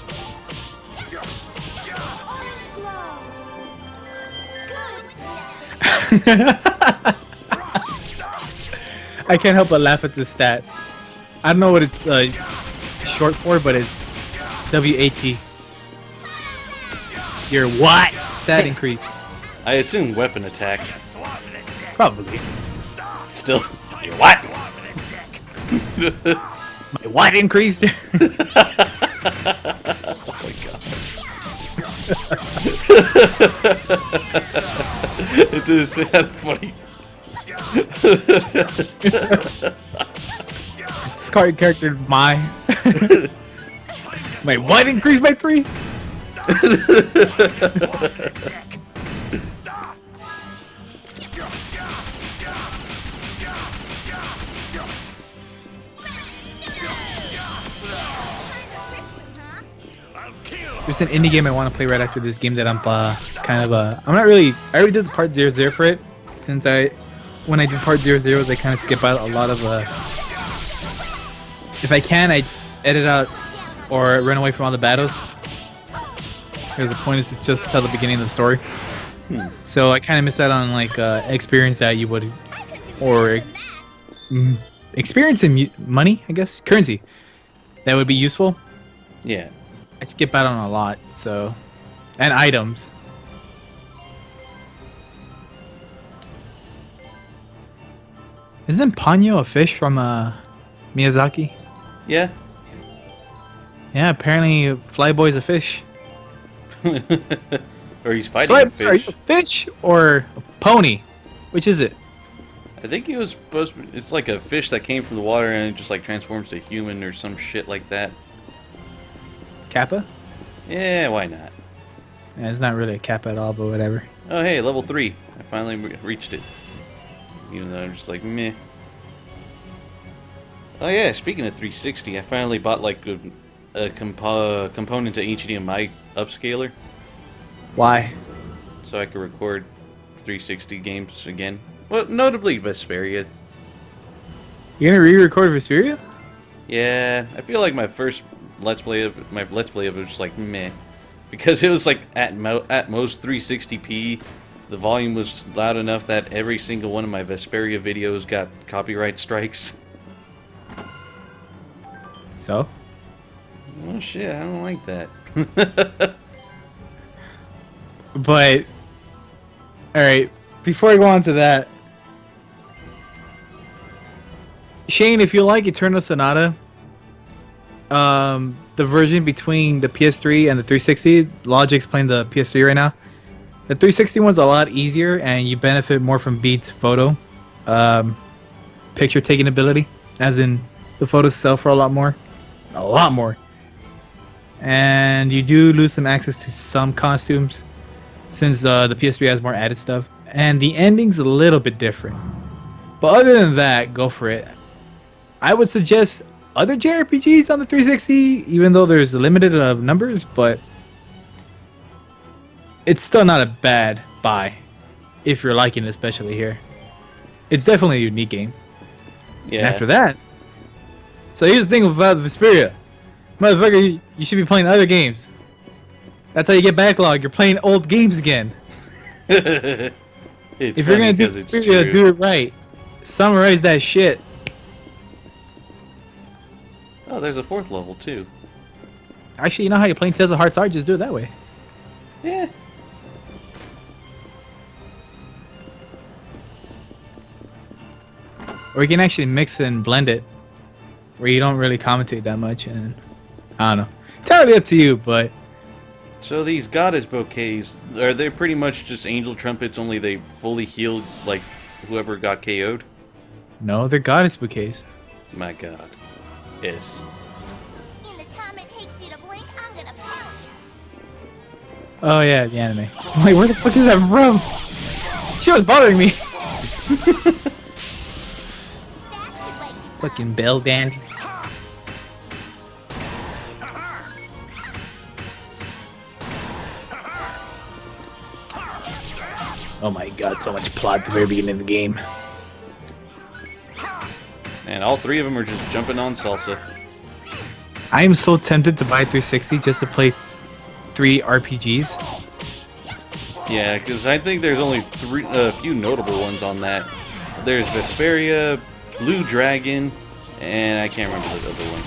I can't help but laugh at this stat. I don't know what it's short for, but it's WAT. Your what? Stat increase. I assume weapon attack. Probably. Still. What? My what increased? Oh my god. It does sound funny. This card character, my what increased by 3? Swabnik dick. I'll kill There's an indie game I want to play right after this game that I'm I'm not really. I already did the part 00 for it. Since when I do part 00s, I kind of skip out a lot of if I can, I edit out or run away from all the battles. Because the point is to just tell the beginning of the story. So I kind of miss out on like experience that you would, or experience and money, I guess, currency that would be useful. Yeah. I skip out on a lot, so, and items. Isn't Ponyo a fish from Miyazaki? Yeah. Yeah, apparently Flyboy's a fish. Or he's fighting a Are you fish. a fish or a pony? Which is it? I think he was supposed to, it's like a fish that came from the water and it just like transforms to human or some shit like that. Kappa? Yeah, why not? Yeah, it's not really a kappa at all, but whatever. Oh hey, level 3. I finally reached it. Even though I'm just like, meh. Oh yeah, speaking of 360, I finally bought like a component to HDMI upscaler. Why? So I could record 360 games again. Well, notably Vesperia. You're gonna re-record Vesperia? Yeah, I feel like my first Let's Play of it was just like meh. Because it was like at most 360p. The volume was loud enough that every single one of my Vesperia videos got copyright strikes. So? Oh shit, I don't like that. But, alright, before I go on to that, Shane, if you like Eternal Sonata, the version between the PS3 and the 360, Logic's playing the PS3 right now. The 360 one's a lot easier, and you benefit more from Beat's photo, picture taking ability, as in the photos sell for a lot more. And you do lose some access to some costumes, since the PS3 has more added stuff, and the ending's a little bit different. But other than that, go for it. I would suggest other JRPGs on the 360, even though there's limited numbers, but it's still not a bad buy if you're liking it, especially here. It's definitely a unique game. Yeah. And after that, so here's the thing about Vesperia. Motherfucker, you should be playing other games. That's how you get backlog. You're playing old games again. It's If you're funny gonna do 'cause it's Vesperia, true. do it right. Summarize that shit. Oh, there's a 4th level too. Actually, you know how you're playing Tales of Hearts are? Just do it that way. Yeah. Or you can actually mix and blend it, where you don't really commentate that much, and I don't know. Entirely up to you, but So these goddess bouquets, are they pretty much just angel trumpets, only they fully healed like whoever got KO'd? no, they're goddess bouquets. My god. Yes. In the time it takes you to blink, I'm gonna pound you. Oh yeah, the anime. I'm like, where the fuck is that from? She was bothering me. That should wake you Fucking Bell Dandy. Oh my god, so much plot at the very beginning of the game. And all 3 of them are just jumping on Salsa. I am so tempted to buy 360 just to play 3 RPGs. Yeah, because I think there's only a few notable ones on that. There's Vesperia, Blue Dragon, and I can't remember the other one.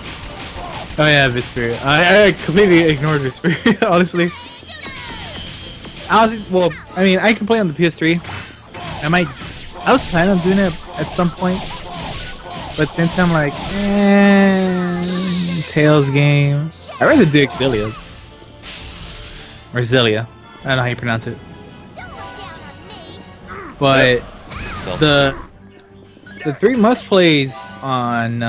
Oh yeah, Vesperia. I completely ignored Vesperia, honestly. Well, I mean, I can play on the PS3. I was planning on doing it at some point, but since I'm like, Tails game, I'd rather do Exilia. Or Zelia. I don't know how you pronounce it. don't look down on me. But Salsa. the 3 must plays on,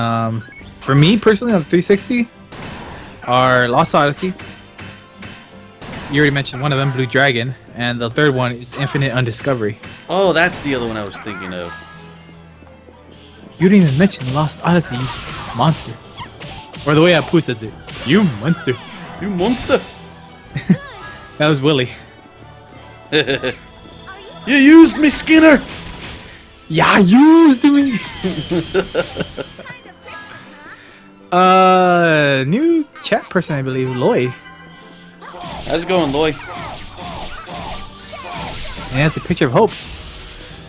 for me personally on the 360 are Lost Odyssey, You already mentioned one of them, Blue Dragon, and the third one is Infinite Undiscovery. Oh, that's the other one I was thinking of. You didn't even mention Lost Odyssey, you monster. Or the way Apu says it, you monster. You monster! That was Willie. You used me, Skinner! Yeah, used me. New chat person, I believe, Lloyd. How's it going, Lloyd? And it's a picture of Hope.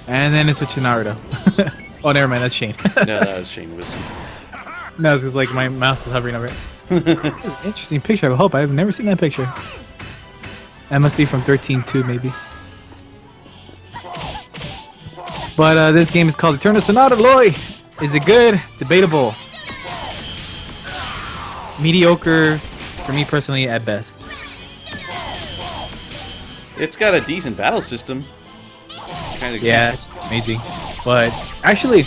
And then it's a Naruto. Oh, never mind, that's Shane. No, that was Shane Wisdom. No, it's just like my mouse is hovering over it. That's an interesting picture of Hope. I've never seen that picture. That must be from 13.2, maybe. But this game is called Eternal Sonata Loy. Is it good? Debatable. Mediocre, for me personally, at best. It's got a decent battle system. Kind of Yeah, it's amazing. But actually,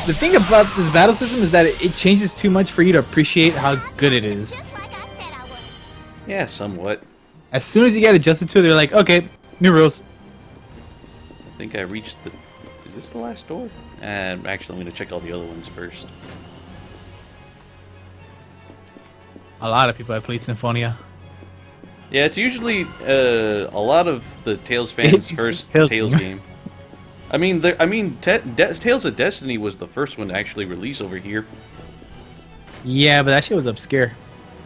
the thing about this battle system is that it changes too much for you to appreciate how good it is. Just like I said I would. Yeah, somewhat. As soon as you get adjusted to it, they're like, okay, new rules. I think I reached the... Is this the last door? And actually, I'm going to check all the other ones first. A lot of people have played Symphonia. Yeah, it's usually a lot of the Tales fans' first Tales game. I mean, Tales of Destiny was the first one to actually release over here. Yeah, but that shit was obscure.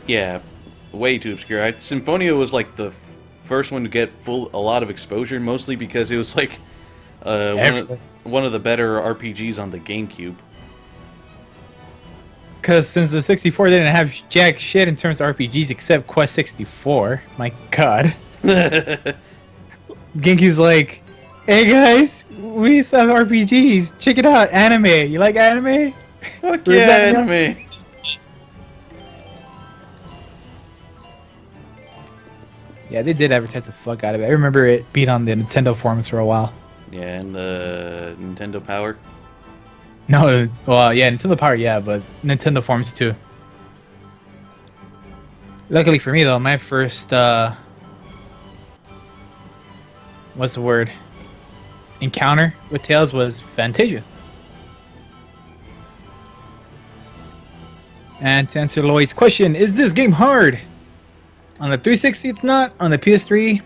Yeah, way too obscure. Symphonia was like the first one to get a lot of exposure, mostly because it was like one of the better RPGs on the GameCube. Because since the 64 didn't have jack shit in terms of RPGs except Quest 64, my god. GameCube's like, hey guys, we used to have RPGs. Check it out, anime. You like anime? Fuck yeah, anime. Yeah, they did advertise the fuck out of it. I remember it being on the Nintendo forums for a while. Yeah, and the Nintendo Power. No, well, yeah, Nintendo Power, yeah, but Nintendo forums too. Luckily for me, though, my first, what's the word? Encounter with Tales was Fantasia. And to answer Lloyd's question, is this game hard? On the 360, it's not. On the PS3,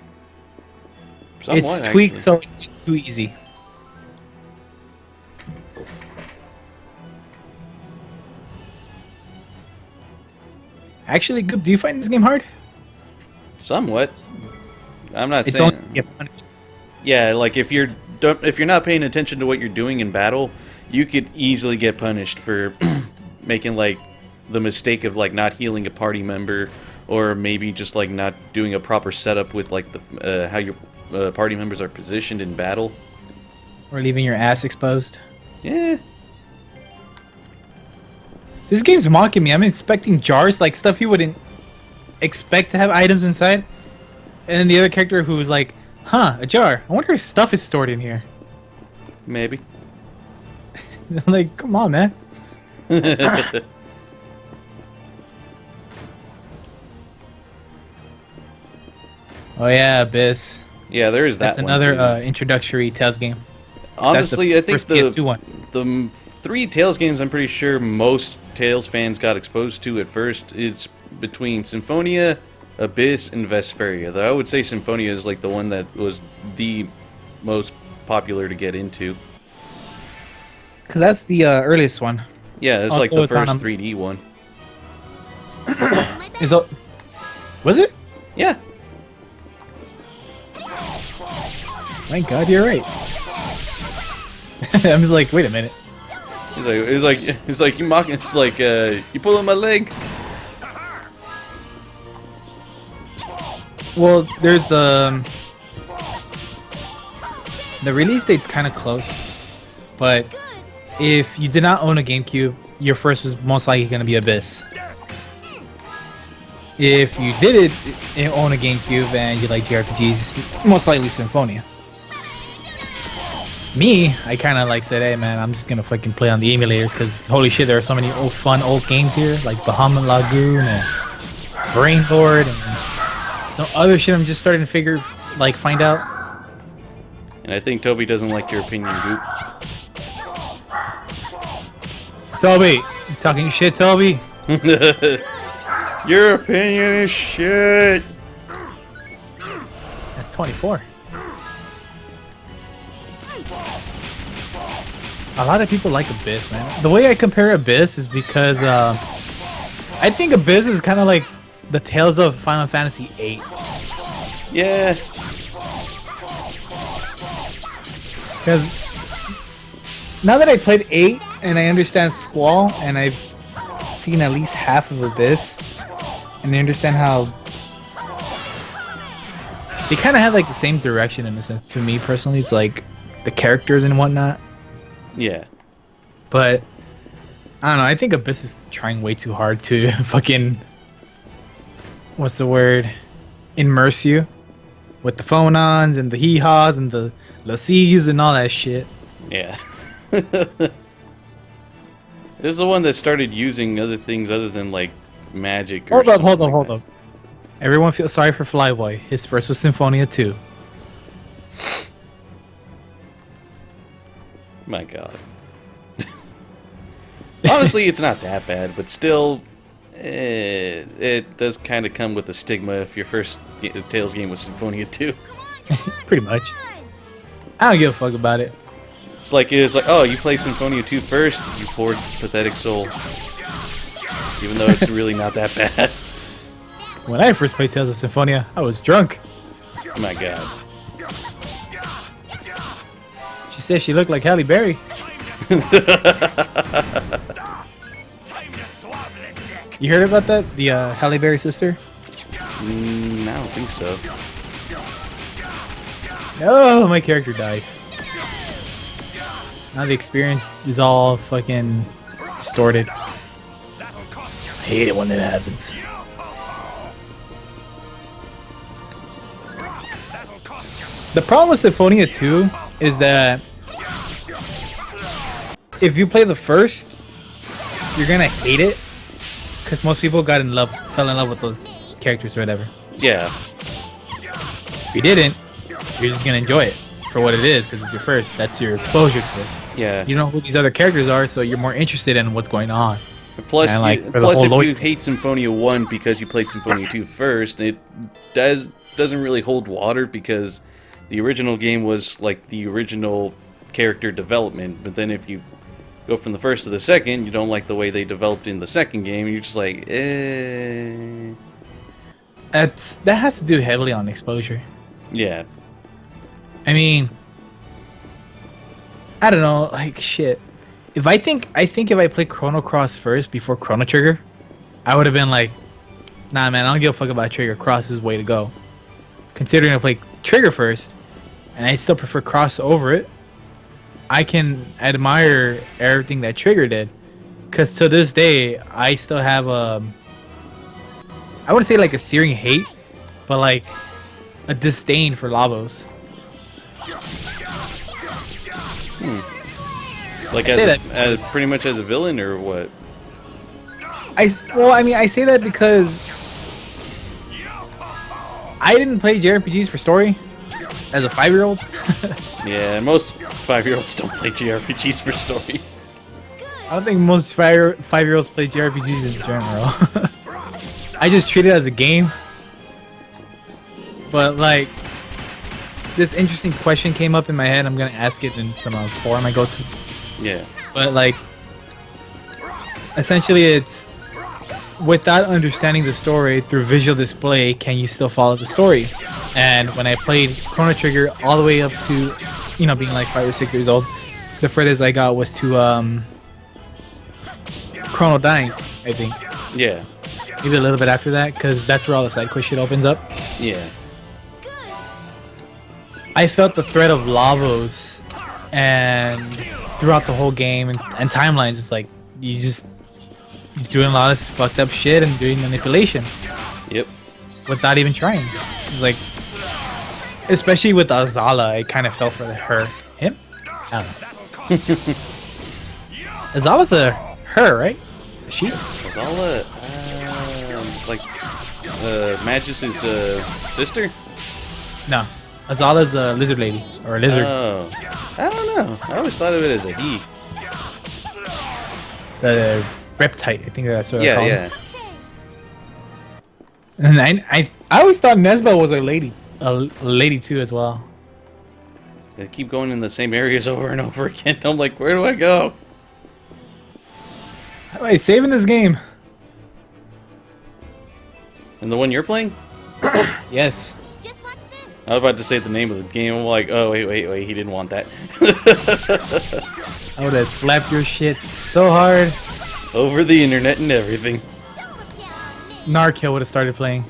Somewhat, it's tweaked, so it's too easy. Actually, Goop, do you find this game hard? Somewhat. I'm not It's saying. only get punished. Yeah, like if you're not paying attention to what you're doing in battle, you could easily get punished for making like the mistake of like not healing a party member, or maybe just like not doing a proper setup with like the how your party members are positioned in battle. Or leaving your ass exposed. Yeah. This game's mocking me. I'm expecting jars, like stuff you wouldn't expect to have items inside. And then the other character who's like, huh, a jar. I wonder if stuff is stored in here. Maybe. I'm like, come on, man. Oh yeah, Abyss. Yeah, there is that. That's another introductory Tales game. Honestly, I think first PS2 one. the 3 Tales games I'm pretty sure most Tales fans got exposed to at first. It's between Symphonia, Abyss, and Vesperia. Though I would say Symphonia is like the one that was the most popular to get into. Because that's the earliest one. Yeah, it's Also, like the it's on first 3D one. Is it? Was it? Yeah. My God, you're right. I'm just like, wait a minute. It's like you mocking. It's like you pulling my leg. Well, there's the release date's kind of close, but if you did not own a GameCube, your first was most likely going to be Abyss. If you did own a GameCube and you like JRPGs, most likely Symphonia. Me, I kind of like said, hey man, I'm just gonna fucking play on the emulators because holy shit, there are so many fun old games here, like Bahamut Lagoon and Brain Lord and some other shit I'm just starting to find out. And I think Toby doesn't like your opinion, Goop. Toby, you talking shit, Toby? Your opinion is shit. That's 24. A lot of people like Abyss, man. The way I compare Abyss is because I think Abyss is kind of like the Tales of Final Fantasy VIII. Yeah. Because now that I played 8 and I understand Squall and I've seen at least half of Abyss and I understand how they kind of have like the same direction in a sense. To me personally, it's like the characters and whatnot. Yeah. But I don't know. I think Abyss is trying way too hard to fucking what's the word? Immerse you with the phonons and the hee-haws and the lassies and all that shit. Yeah. This is the one that started using other things other than like magic. Or Hold up. Everyone feels sorry for Flyboy. His first was Symphonia 2. My God. Honestly, it's not that bad, but still, it does kind of come with a stigma if your first Tales game was Symphonia 2. Pretty much. I don't give a fuck about it. It's like, oh, you played Symphonia 2 first, you poor pathetic soul. Even though it's really not that bad. When I first played Tales of Symphonia, I was drunk. My God. She said she looked like Halle Berry. You heard about that? The Halle Berry sister? I don't think so. Oh, my character died. Now the experience is all fucking distorted. I hate it when it happens. The problem with Symphonia 2 is that if you play the first, you're gonna hate it because most people fell in love with those characters or whatever. Yeah. If you didn't, you're just gonna enjoy it for what it is because it's your first. That's your exposure to it. Yeah. You know who these other characters are, so you're more interested in what's going on. Plus, And, like, for the plus whole if lore- you hate Symphonia 1 because you played Symphonia 2 first, it doesn't really hold water because the original game was like the original character development. But then if you go from the first to the second, you don't like the way they developed in the second game, you're just like, eh. That has to do heavily on exposure. Yeah. I mean, I don't know, like shit. I think if I played Chrono Cross first before Chrono Trigger, I would have been like, nah man, I don't give a fuck about Trigger. Cross is the way to go. Considering I played Trigger first, and I still prefer Cross over it, I can admire everything that Trigger did. Cause to this day, I still have I wouldn't say like a searing hate, but like a disdain for Lavos. Like as pretty much as a villain or what? I say that because I didn't play JRPGs for story as a 5-year-old. Yeah, most 5-year-olds don't play JRPGs for story. I don't think most 5-year-olds play JRPGs in general. I just treat it as a game. But like, this interesting question came up in my head. I'm gonna ask it in some forum I go to. Yeah. But like, essentially it's without understanding the story through visual display, can you still follow the story? And when I played Chrono Trigger all the way up to, you know, being like 5 or 6 years old, the furthest I got was to Chrono dying, I think. Yeah. Maybe a little bit after that, because that's where all the side quest shit opens up. Yeah. I felt the threat of Lavos, and throughout the whole game and timelines, it's like he's doing a lot of fucked up shit and doing manipulation. Yep. Without even trying. It's like, especially with Azala, I kind of felt for him. I don't know. Azala's a her, right? A she? Azala, like Magus' sister? No, Azala's the lizard lady or lizard. Oh, I don't know. I always thought of it as a he. The reptite, I think that's what I Yeah, call yeah. it. And I always thought Nesba was a lady too as well. They keep going in the same areas over and over again. I'm like, where do I go? How do I save in this game? And the one you're playing? Yes. Just watch this. I was about to say the name of the game. I'm like, oh, wait, he didn't want that. I would have slapped your shit so hard. Over the internet and everything. Don't look down on me. Narkill would have started playing.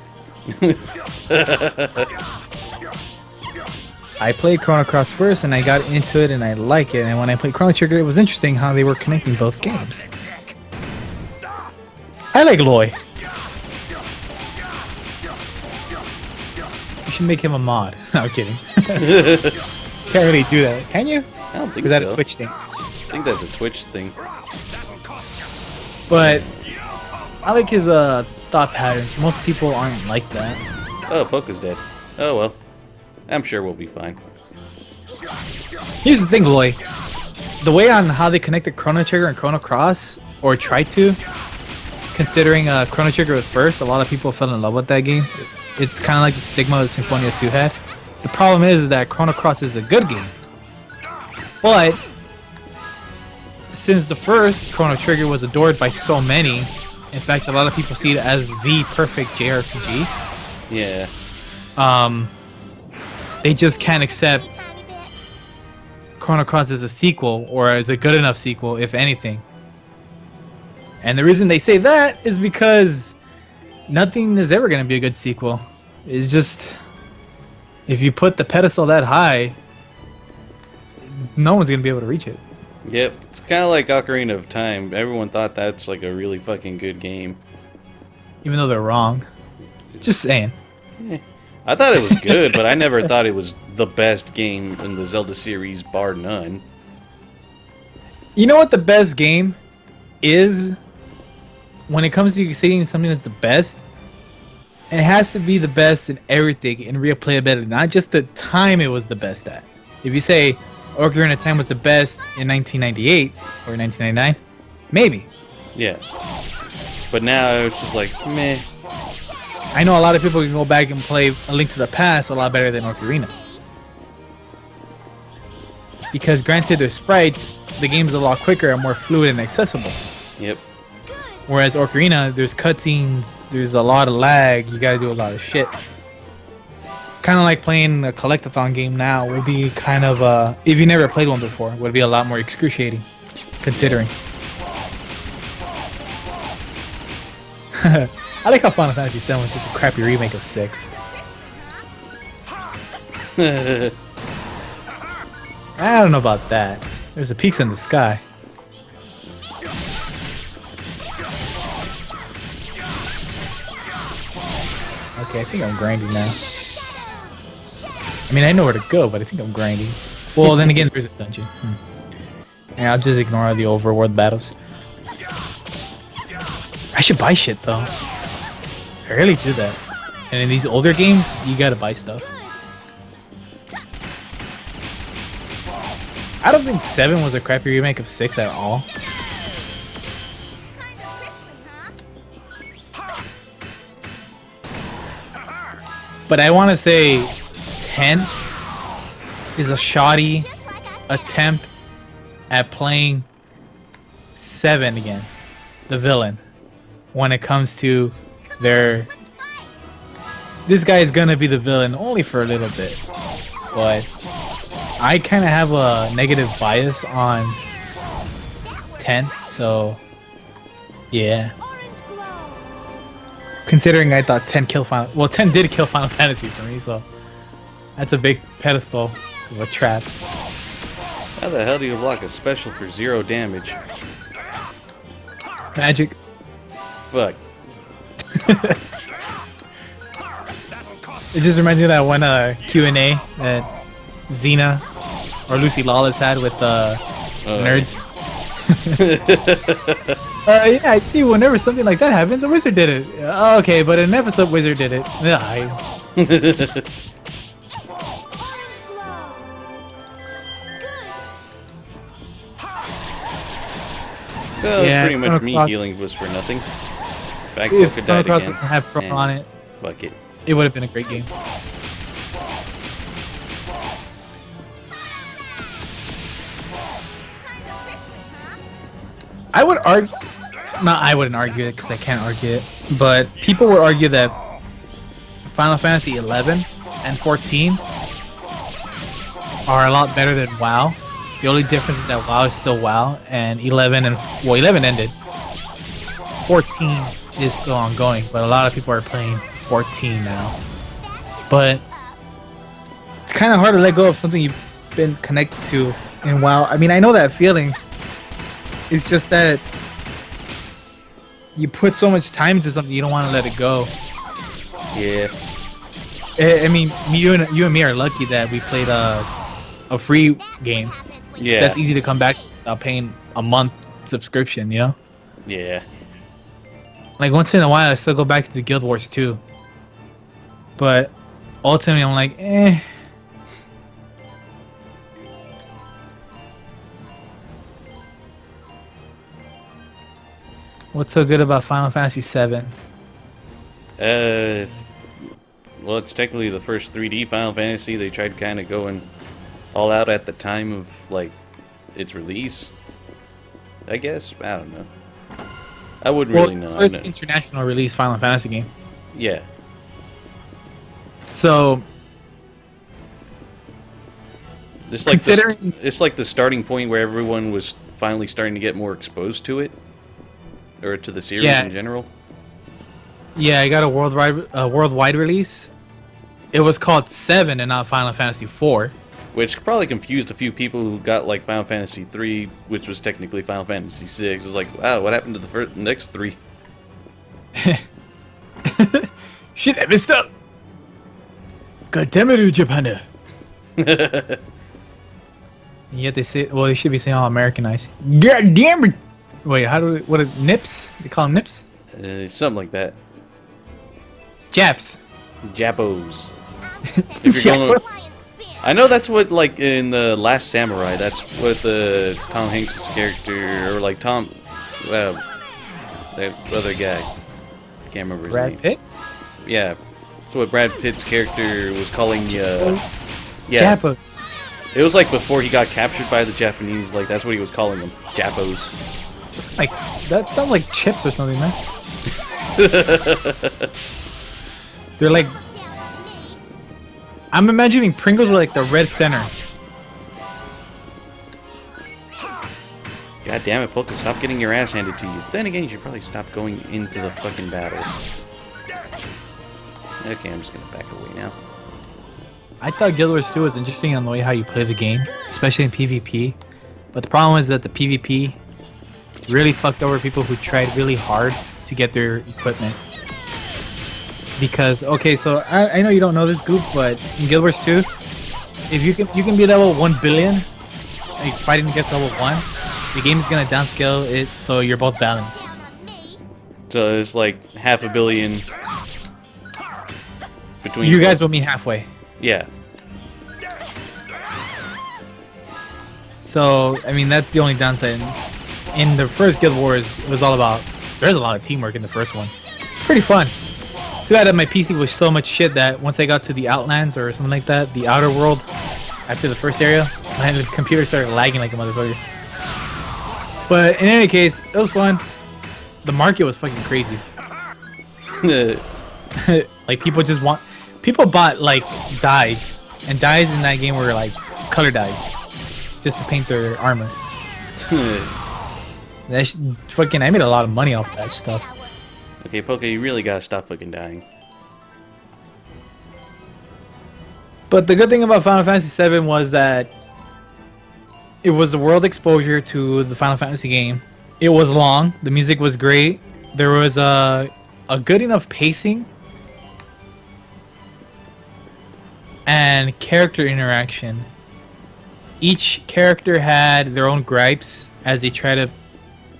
I played Chrono Cross first and I got into it and I like it. And when I played Chrono Trigger, it was interesting how they were connecting both games. I like Loy. You should make him a mod. No, I'm kidding. Can't really do that. Can you? I don't think Or is that so. a Twitch thing? I think that's a Twitch thing. But I like his thought patterns. Most people aren't like that. Oh, Poke's dead. Oh, well. I'm sure we'll be fine. Here's the thing, Loy. The way on how they connected Chrono Trigger and Chrono Cross, or tried to, considering Chrono Trigger was first, a lot of people fell in love with that game. It's kind of like the stigma that Symphonia 2 had. The problem is that Chrono Cross is a good game. But, since the first Chrono Trigger was adored by so many, in fact, a lot of people see it as the perfect JRPG, Yeah. they just can't accept Tiny bit. Chrono Cross as a sequel, or as a good enough sequel, if anything. And the reason they say that is because nothing is ever going to be a good sequel. It's just, if you put the pedestal that high, no one's going to be able to reach it. Yep. It's kind of like Ocarina of Time. Everyone thought that's like a really fucking good game. Even though they're wrong. Just saying. I thought it was good, but I never thought it was the best game in the Zelda series, bar none. You know what the best game is? When it comes to saying something that's the best, it has to be the best in everything, in replayability, not just the time it was the best at. If you say Ocarina of Time was the best in 1998 or 1999, maybe. Yeah. But now it's just like, meh. I know a lot of people can go back and play A Link to the Past a lot better than Ocarina. Because granted, their sprites, the game's a lot quicker and more fluid and accessible. Yep. Whereas Ocarina, there's cutscenes, there's a lot of lag, you gotta do a lot of shit. Kind of like playing a collectathon game now would be kind of, if you never played one before, would be a lot more excruciating, considering. I like how Final Fantasy VII was just a crappy remake of 6. I don't know about that. There's a peaks in the sky. Okay, I think I'm grinding now. I mean, I know where to go, but I think I'm grinding. Well, then again, there's a dungeon. And I'll just ignore the overworld battles. I should buy shit, though. I rarely do that. And in these older games, you gotta buy stuff. I don't think 7 was a crappy remake of 6 at all. Kinda prickly, huh? But I want to say 10 is a shoddy Just like I said. attempt at playing 7 again, the villain, when it comes to their... Let's fight. This guy is gonna be the villain only for a little bit, but I kind of have a negative bias on 10, so yeah. Orange glow. Considering I thought 10 did kill Final Fantasy for me, so that's a big pedestal of a trap. How the hell do you block a special for 0 damage? Magic. Fuck. It just reminds me of that one Q&A that Xena or Lucy Lawless had with nerds. Yeah, I see. Whenever something like that happens, a wizard did it. Okay, but an episode wizard did it. Orange glow. Good. So Yeah, pretty much Chrono me Cross- healing was for nothing. Back If Polka Chrono died Cross again. didn't have Chrono and on it, Fuck it. it would have been a great game. I would argue. No, I wouldn't argue it because I can't argue it. But people would argue that Final Fantasy 11 and 14 are a lot better than WoW. The only difference is that WoW is still WoW, and 11 and 11 ended. 14 is still ongoing, but a lot of people are playing 14 now. But it's kind of hard to let go of something you've been connected to in WoW. I mean, I know that feeling. It's just that you put so much time into something, you don't want to let it go. Yeah. I mean, you and me are lucky that we played a free game. Yeah. So that's easy to come back without paying a month subscription, you know? Yeah. Like, once in a while, I still go back to Guild Wars 2. But ultimately, I'm like, eh. What's so good about Final Fantasy 7? Well, it's technically the first 3D Final Fantasy. They tried kind of going all out at the time of, like, its release. I guess? I don't know. I wouldn't Well, really it's know. the I first know. international release Final Fantasy game. Yeah. So, It's like Considering- it's like the starting point where everyone was finally starting to get more exposed to it. Or to the series Yeah. in general. yeah, I got a worldwide release. It was called 7 and not Final Fantasy 4. Which probably confused a few people who got like Final Fantasy 3, which was technically Final Fantasy 6. It's like, wow, what happened to the next 3? Shit, I messed up. God damn it, Japan. And yet they say, well, they should be saying all Americanized. God damn it. Wait, what are nips? They call them nips? Something like that. Japs. Japos. If you're going, I know that's what, like, in the Last Samurai, that's what the Tom Hanks' character, or like that other guy, can't remember his Brad name. Pitt? Yeah, that's what Brad Pitt's character was calling. Yeah, Japa. it was like before he got captured by the Japanese. Like that's what he was calling them, Japos. Like, that sounds like chips or something, man. They're like, I'm imagining Pringles were like the red center. God damn it, Polka, stop getting your ass handed to you. Then again, you should probably stop going into the fucking battles. Okay, I'm just gonna back away now. I thought Guild Wars 2 was interesting on the way how you play the game, especially in PvP. But the problem was that the PvP really fucked over people who tried really hard to get their equipment. Because, okay, so I know you don't know this, Goop, but in Guild Wars 2, if you can be level 1 billion, like fighting against level 1, the game is gonna downscale it so you're both balanced. So it's like 500 million between You guys will meet halfway. Yeah. So, I mean, that's the only downside. In the first Guild Wars, it was all about, there's a lot of teamwork in the first one. It's pretty fun. Too bad that my PC was so much shit that once I got to the Outlands or something like that, the Outer World, after the first area, my computer started lagging like a motherfucker. But in any case, it was fun. The market was fucking crazy. Like, people bought like dyes, and dyes in that game were like color dyes, just to paint their armor. I made a lot of money off that stuff. Okay, Poke, you really gotta stop fucking dying. But the good thing about Final Fantasy VII was that it was the world exposure to the Final Fantasy game. It was long. The music was great. There was a good enough pacing and character interaction. Each character had their own gripes as they try to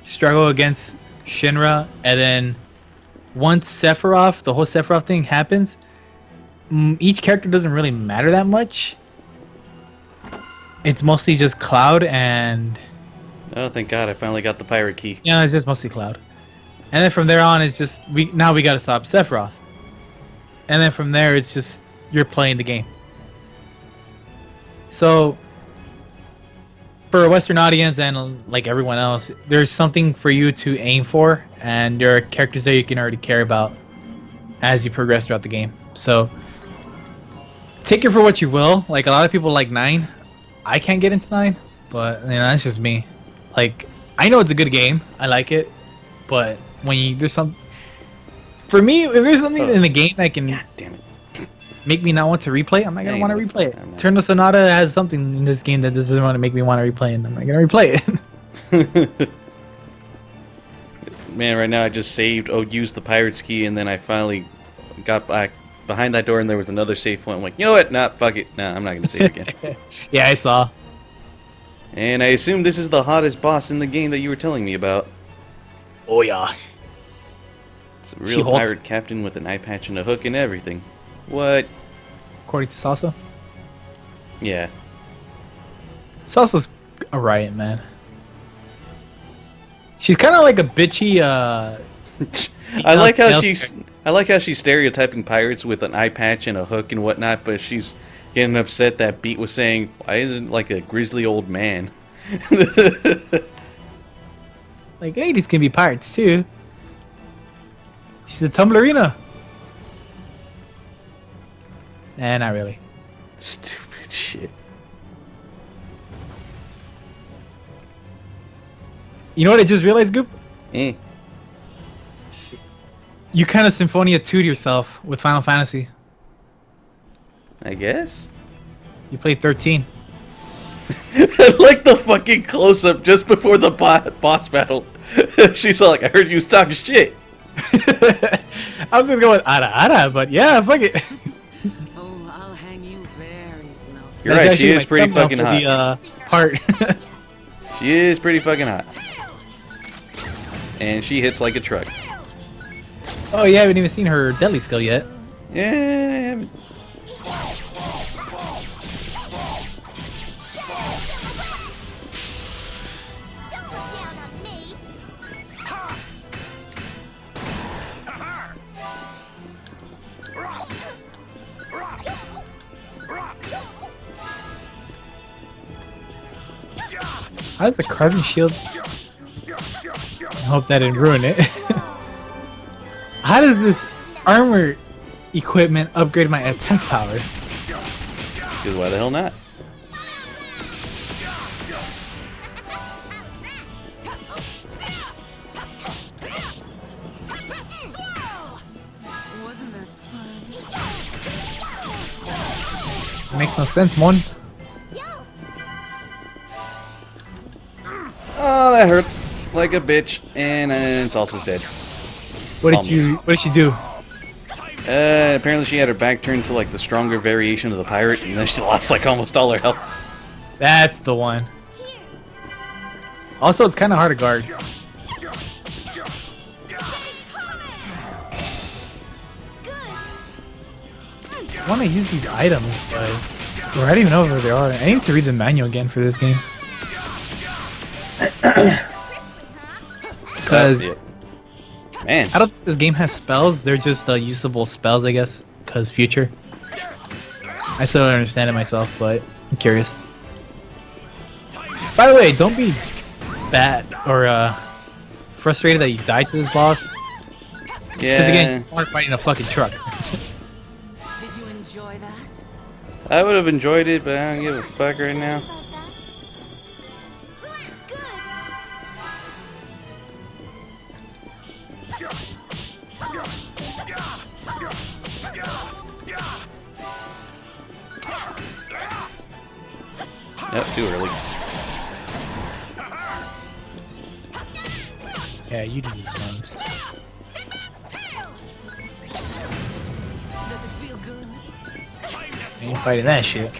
struggle against Shinra, and then once Sephiroth, the whole Sephiroth thing happens, each character doesn't really matter that much. It's mostly just Cloud and Oh, thank God! I finally got the pirate key. yeah, it's just mostly Cloud. And then from there on, it's just we gotta stop Sephiroth. And then from there, it's just you're playing the game. So for a Western audience and like everyone else, there's something for you to aim for, and there are characters there you can already care about as you progress throughout the game. So take it for what you will. Like a lot of people like 9. I can't get into 9, but you know that's just me. Like I know it's a good game. I like it, but when there's some, for me, if there's something in the game that can God damn it! make me not want to replay, I'm not gonna Yeah, want to you replay it. I'm not- Eternal Sonata has something in this game that doesn't want to make me want to replay it, and I'm not gonna replay it. Man, right now I just saved. Oh, used the pirate's key, and then I finally got back behind that door, and there was another safe point. I'm like, you know what? Nah, fuck it. Nah, I'm not gonna save again. Yeah, I saw. And I assume this is the hottest boss in the game that you were telling me about. Oh yeah. It's a real She-Hulk. pirate captain with an eye patch and a hook and everything. What? According to Salsa. Yeah. Salsa's a riot, man. She's kind of like a bitchy. I like how Nails- she's stereotyping pirates with an eye patch and a hook and whatnot, but she's getting upset that Beat was saying, "Why isn't like a grizzly old man?" Like ladies can be pirates too. She's a tumblerina. Not really. Stupid shit. You know what I just realized, Goop? Eh. You kind of Symphonia 2'd yourself with Final Fantasy. I guess. You played 13. I like the fucking close up just before the boss battle. She's all like, "I heard you was talking shit." I was gonna go with Ara Ara, but yeah, fuck it. Oh, I'll hang you very slowly. You're That's right. She actually is my pretty thumbnail fucking for hot. The part. She is pretty fucking hot. And she hits like a truck. Oh, you haven't even seen her deadly skill yet. Yeah. Don't look down on me. How's the carbon shield? I hope that didn't ruin it. How does this armor equipment upgrade my attack power? Because why the hell not? Wasn't that fun? It makes no sense, Mon. Oh, that hurt like a bitch. And Salsa's dead. What did she do? Apparently she had her back turned to like the stronger variation of the pirate, and then she lost like almost all her health. That's the one. Also, it's kind of hard to guard. I want to use these items, but I don't even know where they are. I need to read the manual again for this game. Because Yeah. Man, I don't think this game has spells. They're just usable spells, I guess. Because future. I still don't understand it myself, but I'm curious. By the way, don't be bad or frustrated that you died to this boss. Because yeah, again, you are fighting a fucking truck. Did you enjoy that? I would have enjoyed it, but I don't give a fuck right now. Good. Yep, too early. Yeah, you do these moves. Does it feel good? You ain't fighting that shit.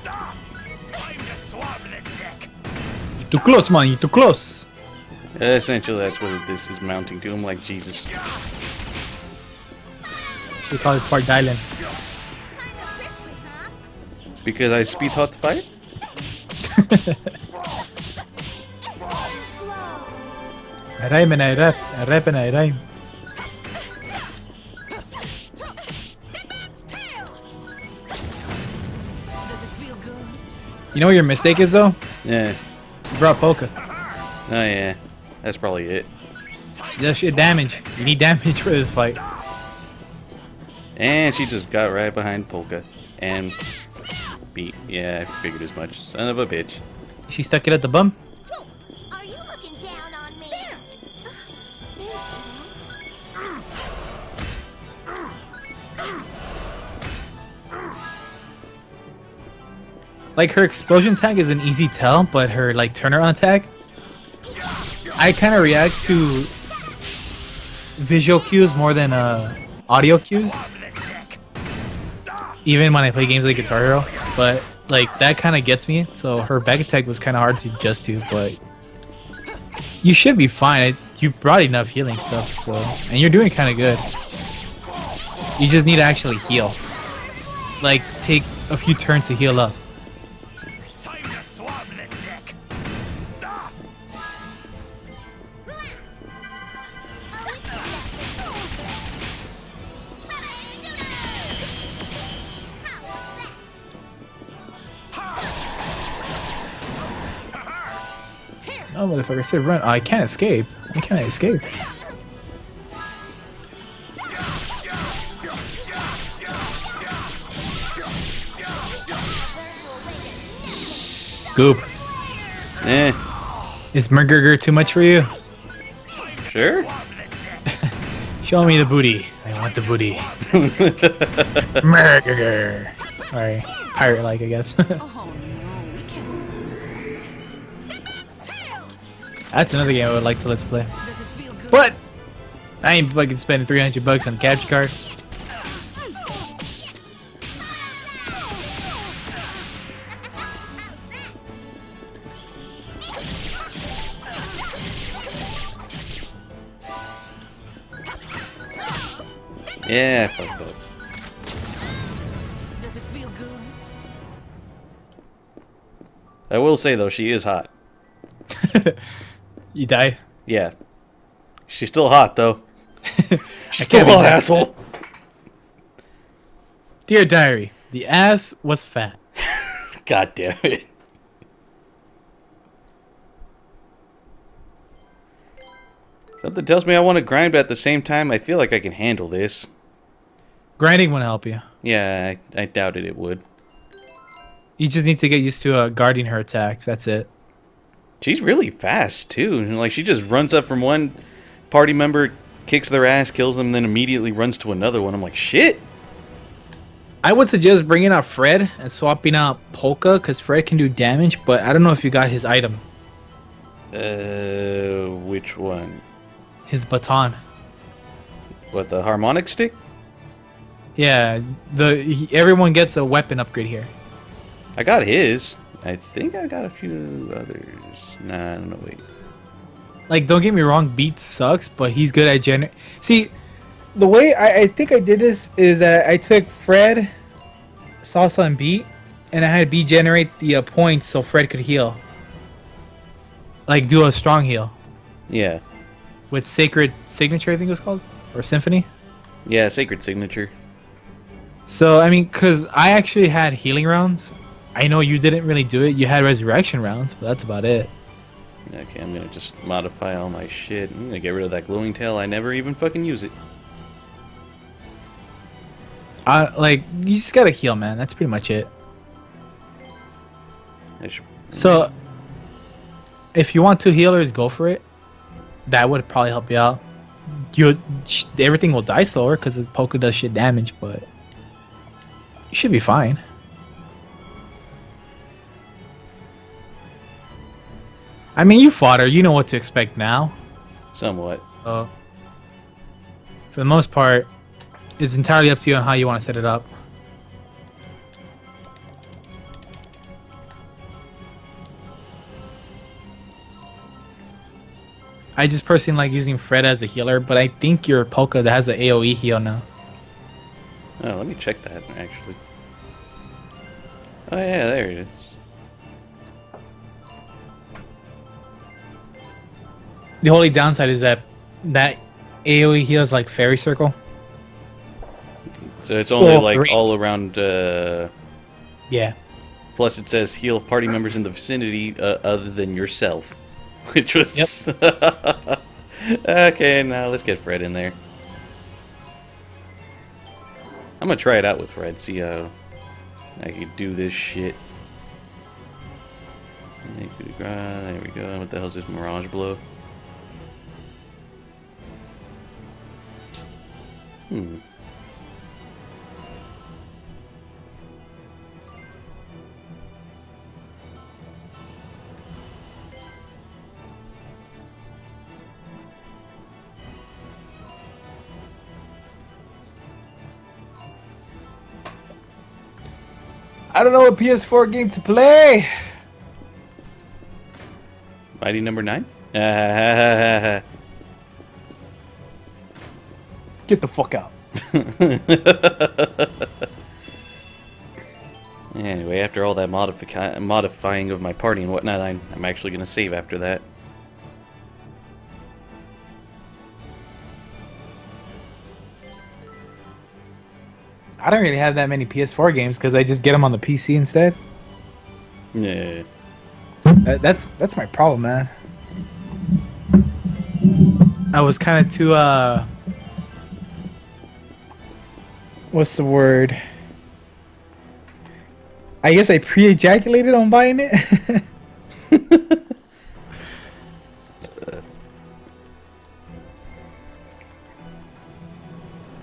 Time to swab the deck. You too close, man. You too close. Essentially, that's what this is mounting to. I'm like, Jesus. We call this part Dylan. Because I speed taught the fight? I rhyme and I rap. I rap and I rhyme. Does it feel good? You know what your mistake is though? Yeah. You brought Polka. Oh, yeah. That's probably it. That shit damage. You need damage for this fight. And she just got right behind Polka. And beat. Yeah, I figured as much. Son of a bitch. She stuck it at the bum. Are you looking down on me? Like her explosion tag is an easy tell, but her like turnaround attack, I kind of react to visual cues more than audio cues. Even when I play games like Guitar Hero, but like that kind of gets me. So her back attack was kind of hard to adjust to, but you should be fine. You brought enough healing stuff, so and you're doing kind of good. You just need to actually heal. Like take a few turns to heal up. Time to swab the deck. Oh, motherfucker, said run. Oh, I can't escape. Why can't I escape? Goop. Eh. Is McGregor too much for you? Sure. Show me the booty. I want the booty. McGregor. Alright. Pirate-like, I guess. Oh no, we can't lose it. That's another game I would like to let's play. Does it feel good? But I ain't fucking spending $300 on a capture card. Yeah, I fucked up. Does it feel good? I will say, though, she is hot. You died? Yeah. She's still hot, though. I She's can't still be hot, mad. asshole. Dear diary, the ass was fat. God damn it. Something tells me I want to grind, but at the same time, I feel like I can handle this. Grinding won't help you. Yeah, I doubted it would. You just need to get used to guarding her attacks. That's it. She's really fast, too. Like, she just runs up from one party member, kicks their ass, kills them, then immediately runs to another one. I'm like, shit! I would suggest bringing out Fred and swapping out Polka, because Fred can do damage, but I don't know if you got his item. Which one? His baton. What, the harmonic stick? Yeah, everyone gets a weapon upgrade here. I got his. I think I got a few others. Nah, I don't know, wait. Like, don't get me wrong, Beat sucks, but he's good at See, the way I think I did this is that I took Fred, Salsa, and Beat, and I had Beat generate the points so Fred could heal. Like, do a strong heal. Yeah. With Sacred Signature, I think it was called? Or Symphony? Yeah, Sacred Signature. So, I mean, because I actually had healing rounds. I know you didn't really do it. You had resurrection rounds, but that's about it. Okay, I'm gonna just modify all my shit. I'm gonna get rid of that glowing tail. I never even fucking use it. Like, you just gotta heal, man. That's pretty much it. I should... So, if you want two healers, go for it. That would probably help you out. Everything will die slower because the Polka does shit damage, but you should be fine. I mean, you fought her. You know what to expect now. Somewhat. So, for the most part, it's entirely up to you on how you want to set it up. I just personally like using Fred as a healer, but I think your Polka that has an AoE heal now. Oh, let me check that actually. Oh yeah, there it is. The only downside is that AoE heals like Fairy Circle. So it's only Well, like three. all around. Yeah. Plus, it says heal party members in the vicinity other than yourself, which was. Yep. Okay, now let's get Fred in there. I'm gonna try it out with Fred. See how I can do this shit. There we go. What the hell is this Mirage Blow? I don't know what PS4 game to play. Mighty number 9? Get the fuck out. Anyway, after all that modifying of my party and whatnot, I'm actually going to save after that. I don't really have that many PS4 games because I just get them on the PC instead. Yeah. That's my problem, man. I was kind of too what's the word? I guess I pre-ejaculated on buying it.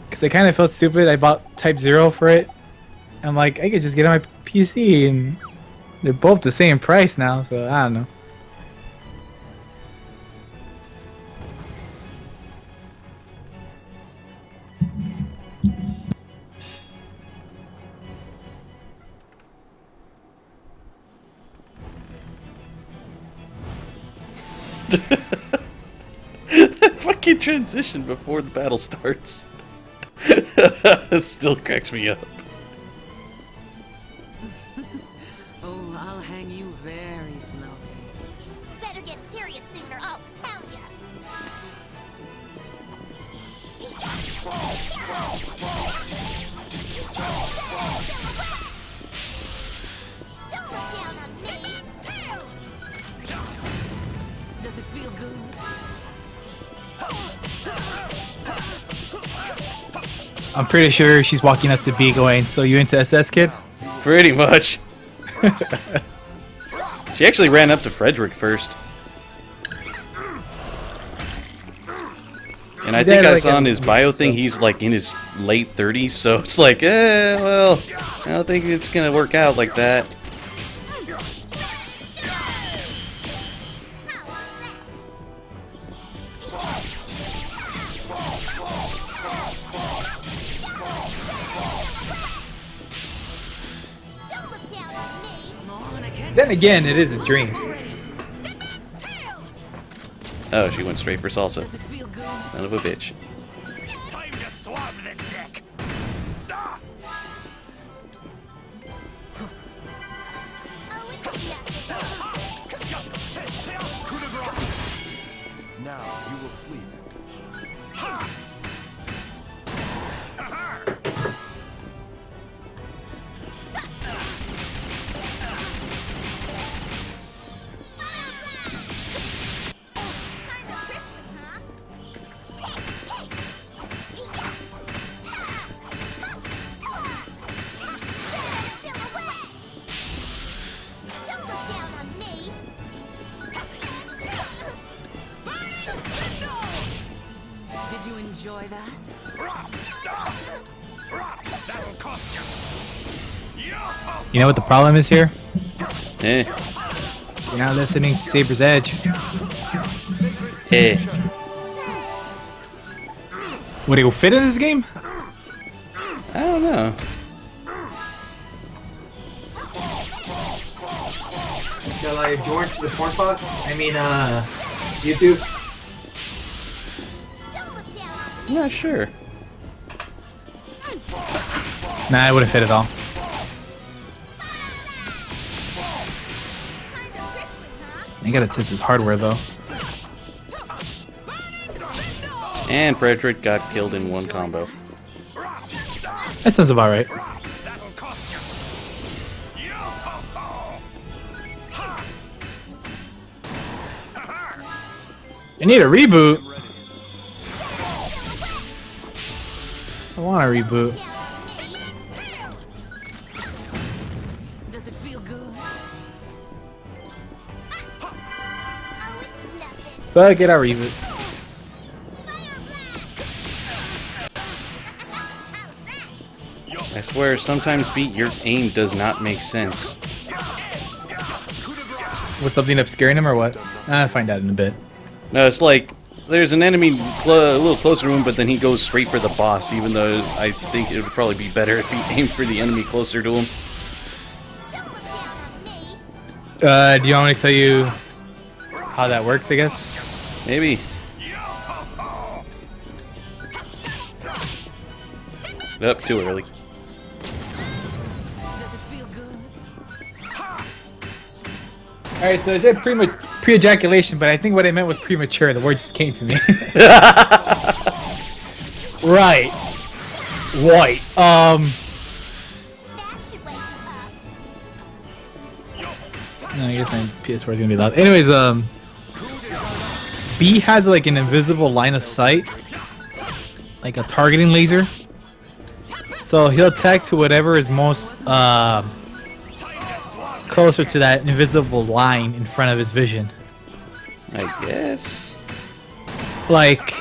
Because I kind of felt stupid. I bought Type 0 for it. I'm like, I could just get it on my PC, and they're both the same price now, so I don't know. Fucking transition before the battle starts. Still cracks me up. Oh, I'll hang you very slowly. Better get serious soon or I'll pound ya. Don't look down on me. Does it feel good? I'm pretty sure she's walking up to B going, so you into SS, kid? Pretty much. She actually ran up to Frederick first. And I think I saw on his bio thing he's like in his late 30s, so it's like, well, I don't think it's gonna work out like that. Don't look down on me. Then again, it is a dream. Oh, she went straight for Salsa. Does it feel good? Son of a bitch. Time to swab the deck. Ah! Oh, it's nothing. Coup de grace. Now you will sleep. Kind of crispy, huh? Silhouette! Don't look down on me. Did you enjoy that? That'll cost you. You know what the problem is here? Eh. You're not listening to Saber's Edge. Eh. Would it go fit in this game? I don't know. Shall I join to the porn box? I mean, YouTube? I'm not sure. Nah, it wouldn't fit at all. You gotta test his hardware though. And Frederick got killed in one combo. That sounds about right. That'll cost you. Yo-ho-ho! You need a reboot. I want a reboot. Does it feel good? Oh, it's nothing. But get a reboot. I swear, sometimes beat your aim does not make sense. Was something obscuring him or what? I'll find out in a bit. No, it's like there's an enemy a little closer to him, but then he goes straight for the boss, even though I think it would probably be better if he aimed for the enemy closer to him. Don't look down on me. Do you want me to tell you how that works, I guess? Maybe. Nope, too early. Does it feel good? Alright, so I said pre-ejaculation, but I think what I meant was premature. The word just came to me. Right. White. That should wake you up. No, I guess my PS4 is gonna be loud. Anyways, B has like an invisible line of sight, like a targeting laser. So he'll attack to whatever is most closer to that invisible line in front of his vision. I guess. Like,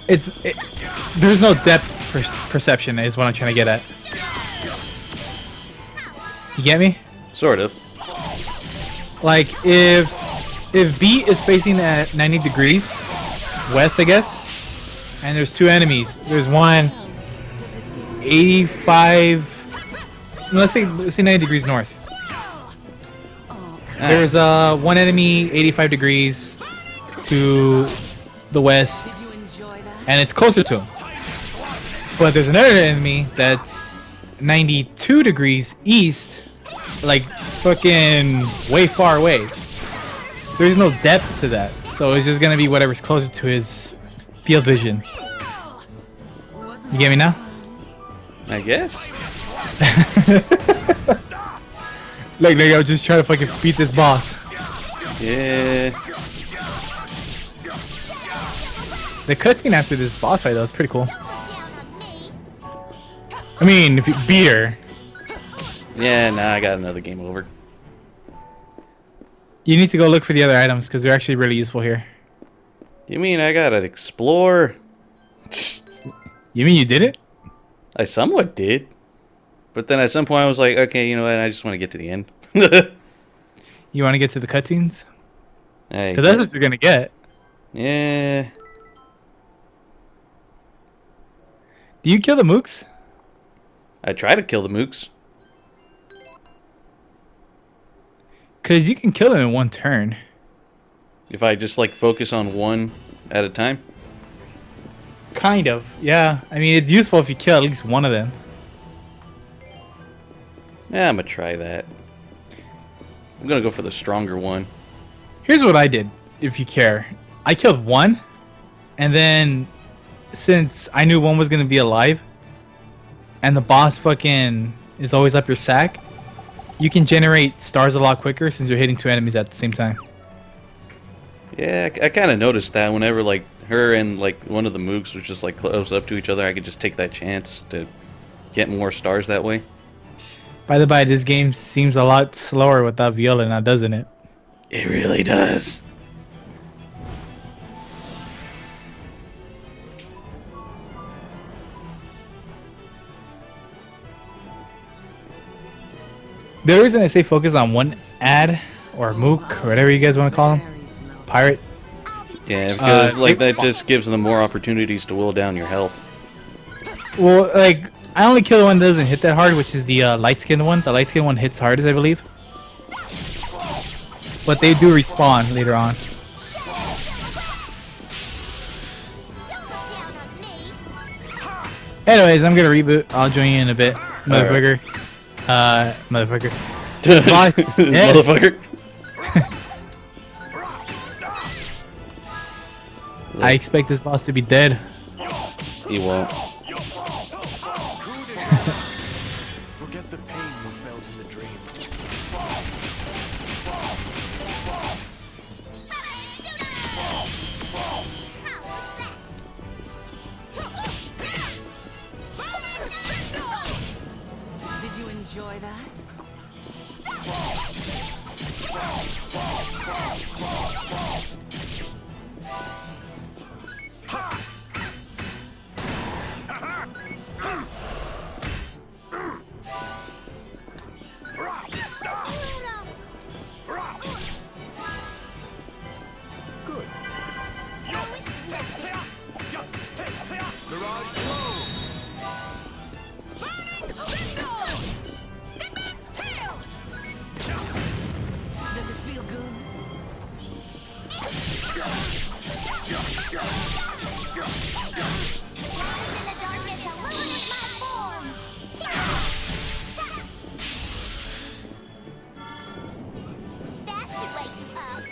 there's no depth perception is what I'm trying to get at. You get me? Sort of. Like if B is facing at 90 degrees west, I guess, and there's two enemies. There's one 85. No, let's say 90 degrees north. There's one enemy 85 degrees to the west, Did you enjoy that? and it's closer to him. But there's another enemy that's 92 degrees east, like fucking way far away. There's no depth to that, so it's just gonna be whatever's closer to his field vision. You get me now? I guess. Like, I was just trying to fucking beat this boss. Yeah. The cutscene after this boss fight, though, is pretty cool. Don't look down on me. I mean, if you beat her, Yeah, nah, I got another game over. you need to go look for the other items, because they're actually really useful here. You mean I gotta explore? You mean you did it? I somewhat did. But then at some point I was like, okay, you know what, I just want to get to the end. You want to get to the cutscenes? Hey, Because that's what you're going to get. yeah. Do you kill the mooks? I try to kill the mooks. Because you can kill them in one turn. If I just like focus on one at a time. Kind of, yeah. I mean, it's useful if you kill at least one of them. Yeah, I'm gonna try that. I'm gonna go for the stronger one. Here's what I did, if you care. I killed one, and then since I knew one was gonna be alive, and the boss fucking is always up your sack, you can generate stars a lot quicker since you're hitting two enemies at the same time. Yeah, I kind of noticed that whenever like her and like one of the mooks was just like close up to each other, I could just take that chance to get more stars that way. By the by, this game seems a lot slower without Viola now, doesn't it? It really does. The reason I say focus on one ad, or mook, or whatever you guys want to call him, Very slow. pirate, Yeah, because like that it's- just gives them more opportunities to whittle down your health. well, like, I only kill the one that doesn't hit that hard, which is the light-skinned one. The light-skinned one hits hardest, I believe. But they do respawn later on. Anyways, I'm gonna reboot. I'll join you in a bit, motherfucker. Motherfucker. Boss, yeah. Motherfucker. I expect this boss to be dead. He won't. Forget the pain you felt in the dream. Did you enjoy that? Good. Mirage flow. Burning spindle! Dead man's tail! Does it feel good? Rise in the darkness, illuminate my form! That should wake you up.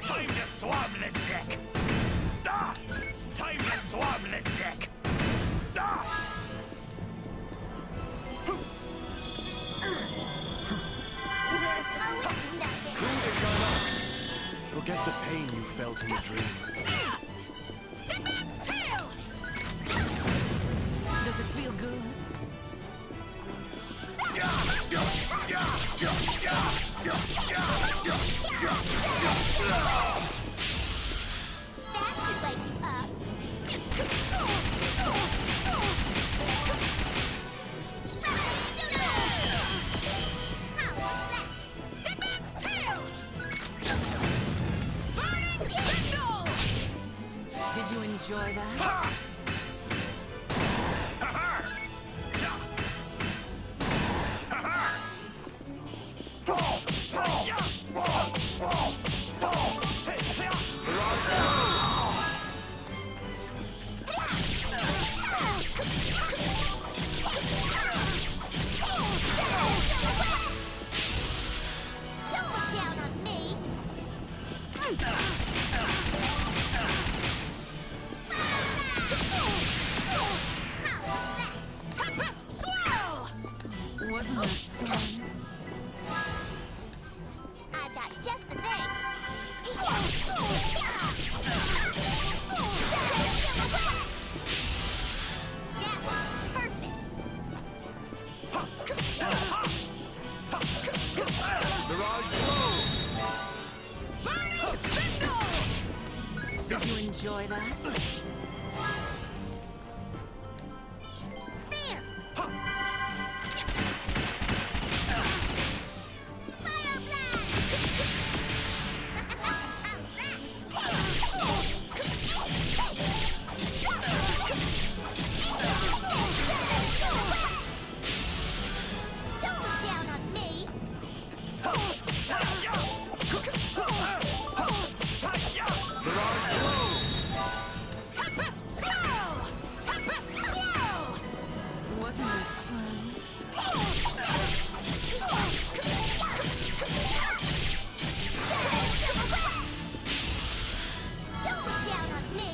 Time to swab the deck. Da! Time to swab the deck. Da! Oh, it's nothing. Forget the pain you felt in the dream. Dead man's tail! Does it feel good? That should wake you up. Dead man's tail! Burning spindle! Did you enjoy that? Don't look down on me. Tempest swirl! Wasn't that fun? I've got just the thing. That was perfect. Mirage flow. Burning spindle! Did you enjoy that? There. Fire blast. Don't look down on me. Mirage flow. Tempest swirl! Tempest swirl! Wasn't that fun? Don't look down on me.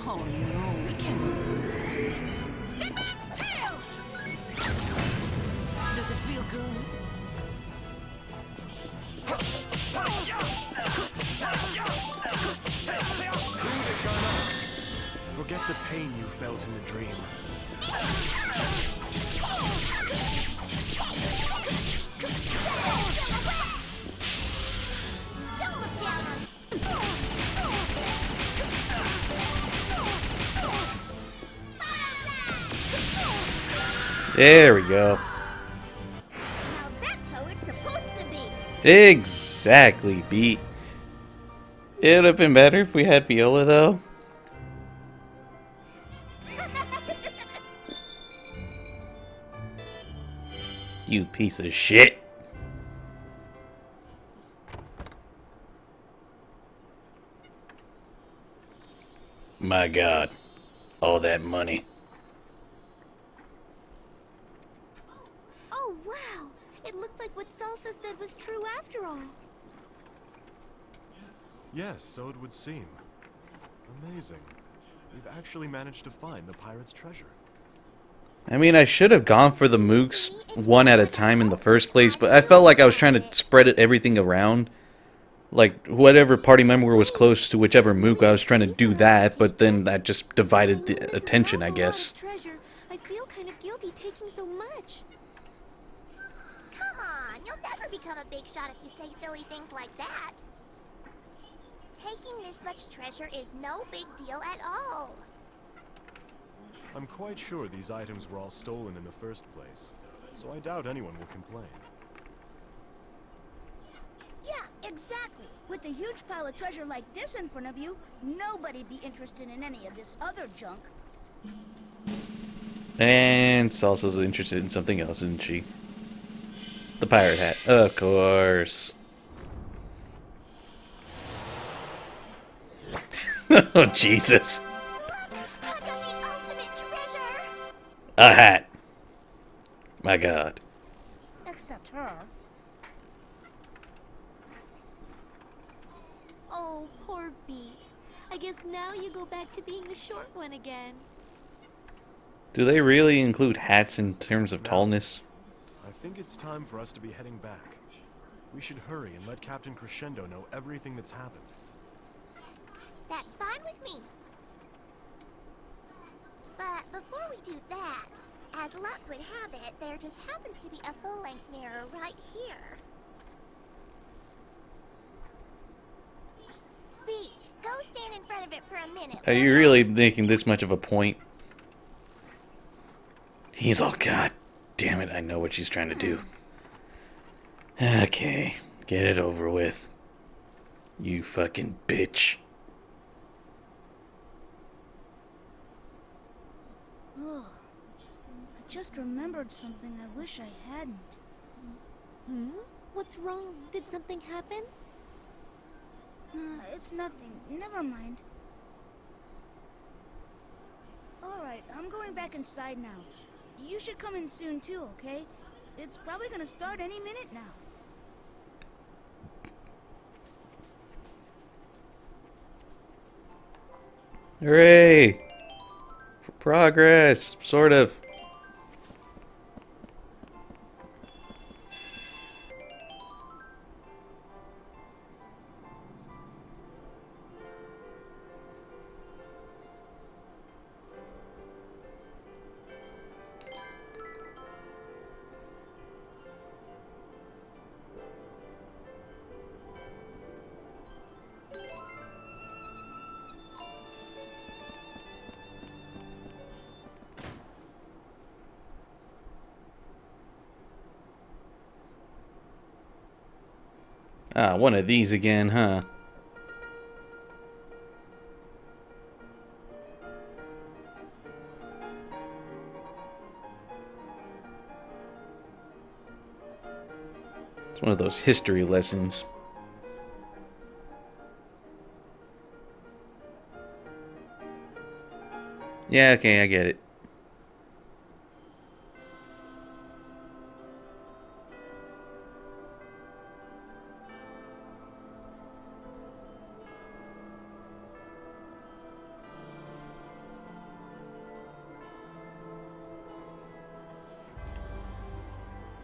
Oh no, we can't lose that. Dead man's tail! Does it feel good? Forget the pain you felt in the dream. Don't look down on me. There we go. Now that's how it's supposed to be. Exactly, beat. It would have been better if we had Viola, though. You piece of shit. My God. All that money. Oh, wow! It looked like what Salsa said was true after all. Yes, so it would seem. Amazing. We've actually managed to find the pirate's treasure. I mean, I should have gone for the mooks one at a time in the first place, but I felt like I was trying to spread everything around. Like, whatever party member was close to whichever mook, I was trying to do that, but then that just divided the attention, I guess. Treasure, I feel kind of guilty taking so much. Come on, you'll never become a big shot if you say silly things like that. Taking this much treasure is no big deal at all. I'm quite sure these items were all stolen in the first place, so I doubt anyone will complain. Yeah, exactly. With a huge pile of treasure like this in front of you, nobody'd be interested in any of this other junk. And Salsa's interested in something else, isn't she? The pirate hat. Of course. Oh, Jesus. Look, I got the ultimate treasure! A hat. My God. Except her. Oh, poor Bee. I guess now you go back to being the short one again. Do they really include hats in terms of tallness? I think it's time for us to be heading back. We should hurry and let Captain Crescendo know everything that's happened. That's fine with me. But before we do that, as luck would have it, there just happens to be a full-length mirror right here. Beat, go stand in front of it for a minute. Are you really making this much of a point? He's all, God damn it, I know what she's trying to do. Okay, get it over with. You fucking bitch. I just remembered something I wish I hadn't. What's wrong? Did something happen? It's nothing. Never mind. Alright, I'm going back inside now. You should come in soon too, okay? It's probably gonna start any minute now. Hooray! Progress, sort of. Ah, one of these again, huh? It's one of those history lessons. Yeah, okay, I get it.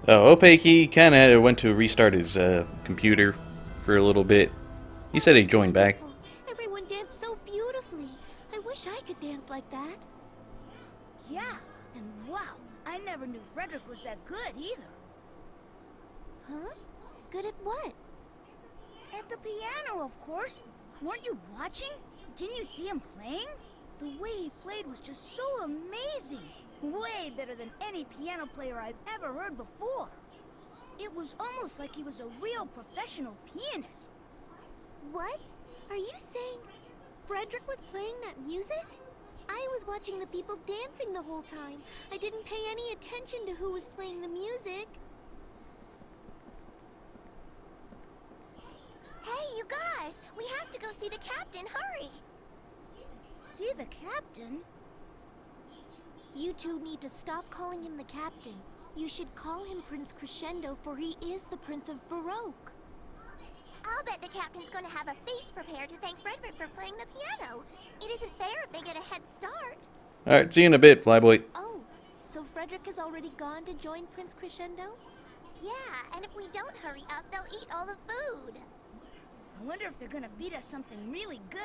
Oh, Opaque, he kind of went to restart his computer for a little bit. He said he joined back. Everyone danced so beautifully. I wish I could dance like that. Yeah, and wow, I never knew Frederick was that good either. Huh? Good at what? At the piano, of course. Weren't you watching? Didn't you see him playing? The way he played was just so amazing. Way better than any piano player I've ever heard before. It was almost like he was a real professional pianist. What? Are you saying Frederick was playing that music? I was watching the people dancing the whole time. I didn't pay any attention to who was playing the music. You guys, we have to go see the captain. Hurry! See the captain? You two need to stop calling him the captain. You should call him Prince Crescendo, for he is the Prince of Baroque. I'll bet the captain's going to have a feast prepared to thank Frederick for playing the piano. It isn't fair if they get a head start. Alright, see you in a bit, Flyboy. Oh, so Frederick has already gone to join Prince Crescendo? Yeah, and if we don't hurry up, they'll eat all the food. I wonder if they're gonna feed us something really good.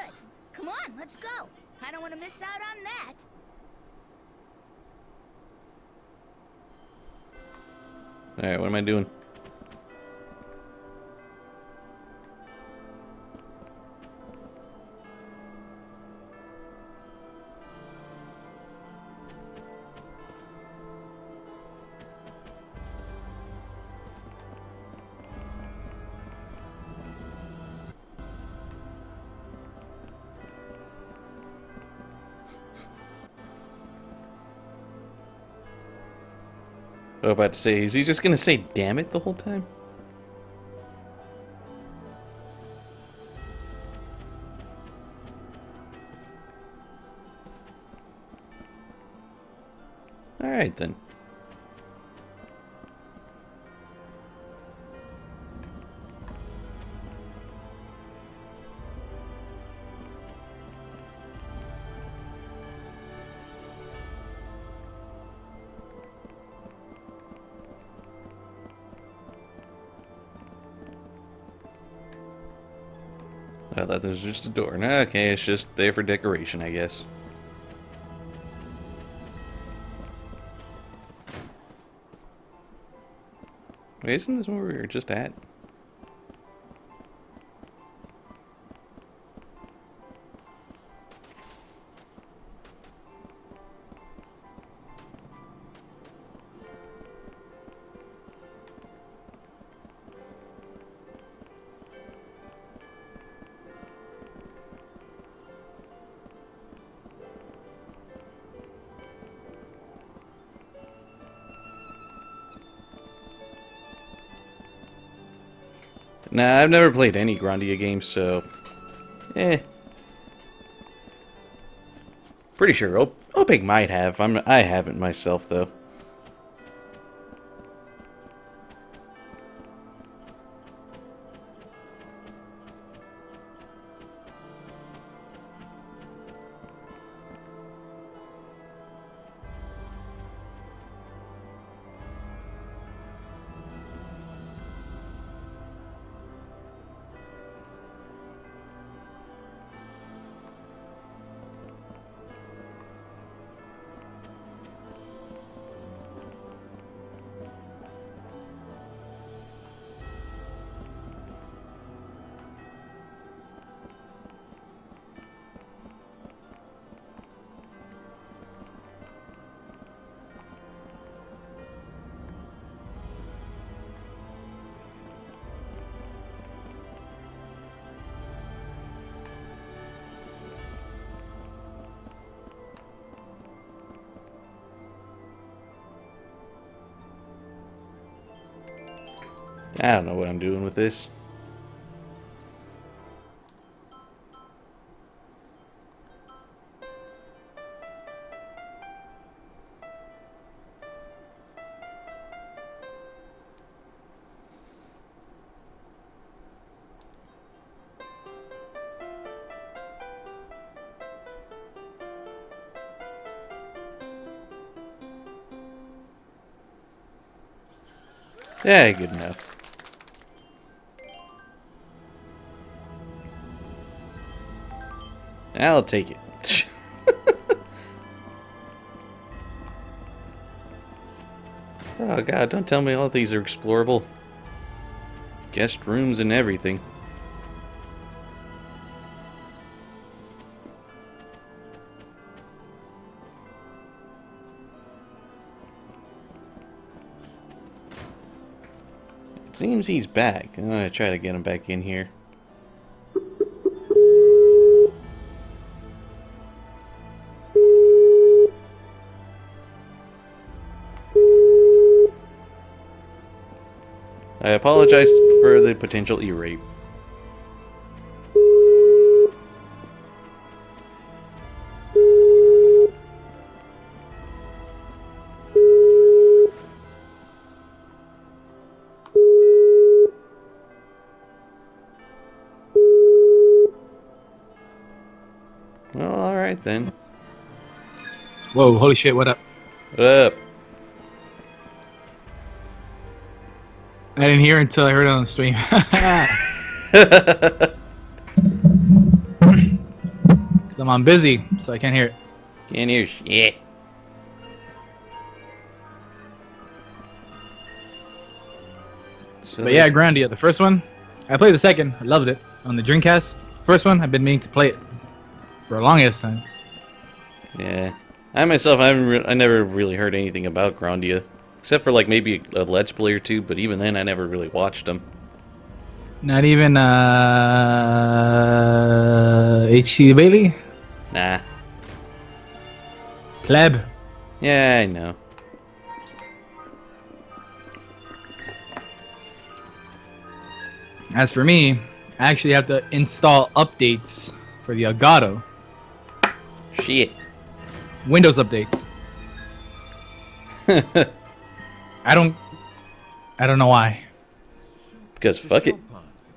Come on, let's go. I don't want to miss out on that. Alright, what am I doing? I was about to say, is he just gonna say damn it the whole time? Alright then. I thought this was just a door. Okay, it's just there for decoration, I guess. Wait, isn't this where we were just at? Nah, I've never played any Grandia games, so... Pretty sure Opig might have. I haven't myself, though. I don't know what I'm doing with this. Yeah, good enough. I'll take it. Oh god, don't tell me all these are explorable. Guest rooms and everything. It seems he's back. I'm gonna try to get him back in here. I apologize for the potential e-rape. Well, all right then. Whoa, holy shit, what up? What up? I didn't hear it until I heard it on the stream. Because I'm on busy, so I can't hear it. Can't hear shit. So But yeah, there's- Grandia, the first one, I played the second, I loved it. On the Dreamcast, first one, I've been meaning to play it for the longest time. Yeah. I myself, I never really heard anything about Grandia. Except for like maybe a Let's Play or two, but even then I never really watched them. Not even HC Bailey? Nah. Pleb. Yeah, I know. As for me, I actually have to install updates for the Elgato. Shit. Windows updates. I don't know why. Because fuck it.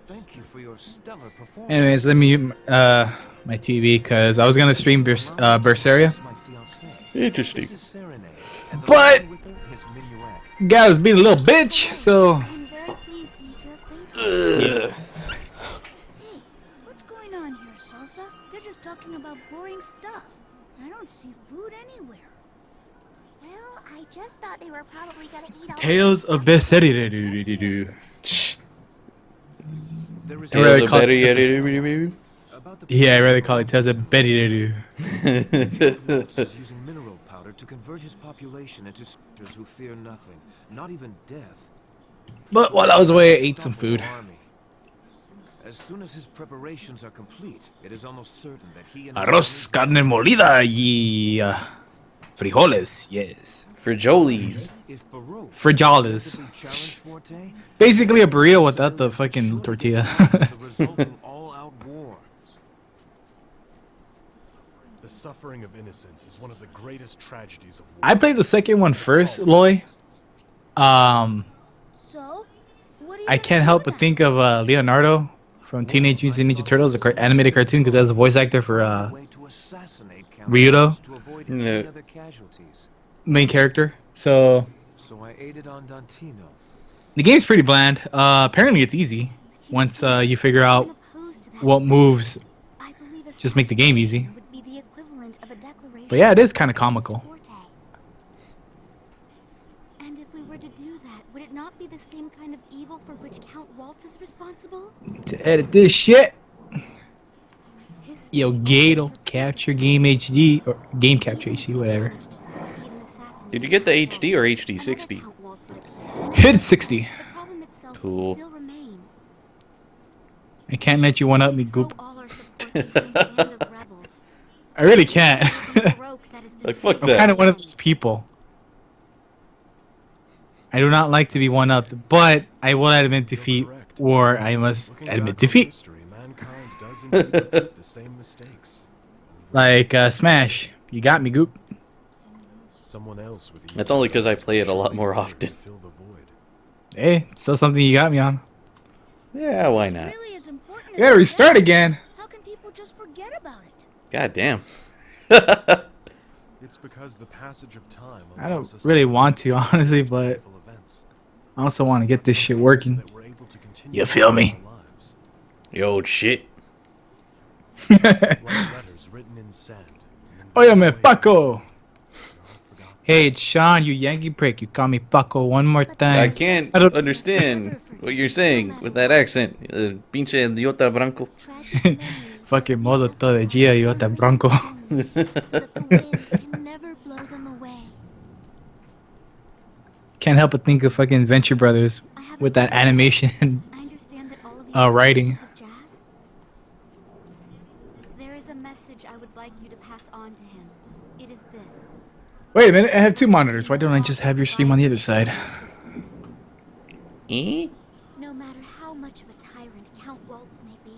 Thank you for your stellar performance. Anyways, let me mute my TV because I was gonna stream Berseria. My fiancée. Interesting. This is Serenade, and the But- man with her is Minuet. Guy was being a little bitch, so I'm very pleased to make your acquaintance. Hey, what's going on here, Salsa? They're just talking about boring stuff. I don't see food anywhere. Well, I just thought they were probably gonna eat all Tales the of good stuff. Berseria. There is I rather Tales of call it- Betty. about the Yeah, I'd rather call it Tales of Betty. Rose is using mineral powder to convert his population into soldiers who fear nothing, not even death. But while I was away, I ate some food. Army. As soon as his preparations are complete, it is almost certain that he and his Arroz, carne molida y frijoles, yes. For Jolies. if Baroque Frijoles. actively challenged Forte, Basically a burrito without the fucking tortilla. the resulting all-out war. The suffering of innocence is one of the greatest tragedies of war. I played the second one first, Loy. So, what do you I can't help but think of Leonardo from Teenage Mutant Ninja Turtles, the animated cartoon, because that's the voice actor for Way to assassinate Ryudo? to avoid No. any other casualties. main character. So So I aided on Dantino. the game's pretty bland. Apparently it's easy once you figure out I'm opposed to that. what moves. I believe just make the game easy. assassination would be the equivalent of a declaration But yeah, it is kind of comical. Forte. And if we were to do that, would it not be the same kind of evil for which Count Waltz is responsible? To edit this shit, History yo, always Gato repeats Capture itself. Game HD or Game Capture HD, whatever. Managed to succeed in assassinating Did you get the HD or Another HD 60? Count Waltz would appear, and Hit 60. the problem itself Cool. would still remain. I can't let you one up me, We throw Goop. all our support behind a band of rebels. I really can't. Baroque that is Like, fuck I'm that. kind of one of those people. I do not like to be one upped, but I will admit defeat, or I must Looking admit back on defeat. history, mankind does indeed repeat the same mistakes. Like Smash, you got me, Goop. Someone else with That's only 'cause I play it a lot more surely often. fill the void. Hey, still something you got me on. Yeah, why It's not? really as important as You gotta it restart sounds. again. How can people just forget about it? God damn. It's because the passage of time I allows don't us really to want to, forget honestly, but painful events, I also want to get this shit so working. that we're able to continue You feel me? our lives. Yo, shit. Like letters written in sand. and then Oye, blown me, away Paco. by the forgotten. Hey, it's Sean, you Yankee prick. You call me Paco one more I time. can't I don't- understand what you're saying with that accent. Pinche idiota branco. Tragic memories Fucking will modo live todo de dia, forever idiota in bronco. stones, so that the wind can never blow them away. Can't help but think of fucking Venture Brothers I have a with that friend. animation. I understand that all of you writing. with jazz. There is a message I would like you to pass on to him. It is this. Wait a minute, I have two monitors. Why don't I just have your stream on the other side? Assistance. Eh? No matter how much of a tyrant Count Waltz may be,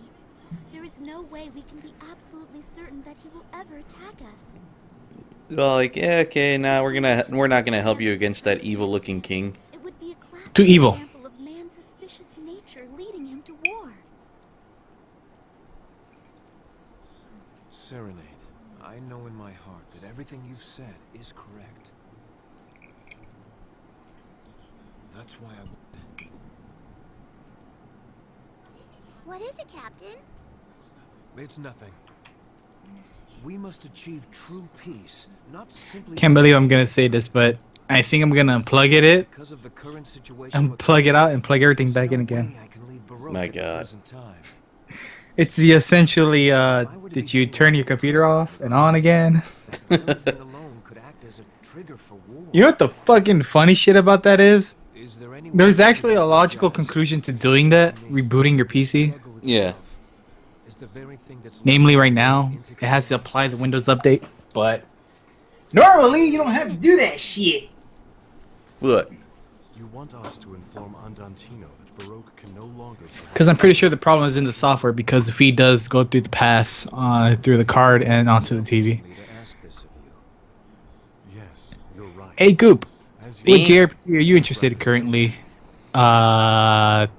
there is no way we can be absolutely certain that he will ever attack us. Like, yeah, okay, now we're not gonna help you against that evil-looking king. It would be a classic Too evil. example of man's suspicious nature leading him to war. Serenade. I know in my heart that everything you've said is correct. That's why I... What is it, Captain? It's nothing. We must achieve true peace, not simply... Can't believe I'm gonna say this, but I think I'm gonna unplug it, because of the current situation with unplug it out, and plug everything there's back in no again. way I can leave Baroque My at the God. present time. It's the essentially, did you turn your computer off and on again? That very thing alone could act as a trigger for war. You know what the fucking funny shit about that is? Is there any There's way actually a to logical apologize? conclusion to doing that, rebooting your The PC. struggle Yeah. itself is the very thing that's Namely, leading right the now, world into it has to chaos. apply the Windows update, but normally you don't have to do that shit. What? You want us to inform Andantino that Baroque can no longer... Because I'm pretty sure the problem is in the software, because the feed does go through the pass, through the card and onto the TV. To ask this of you. Yes, you're right. Hey Goop, As what Me? JRPG are you interested in currently?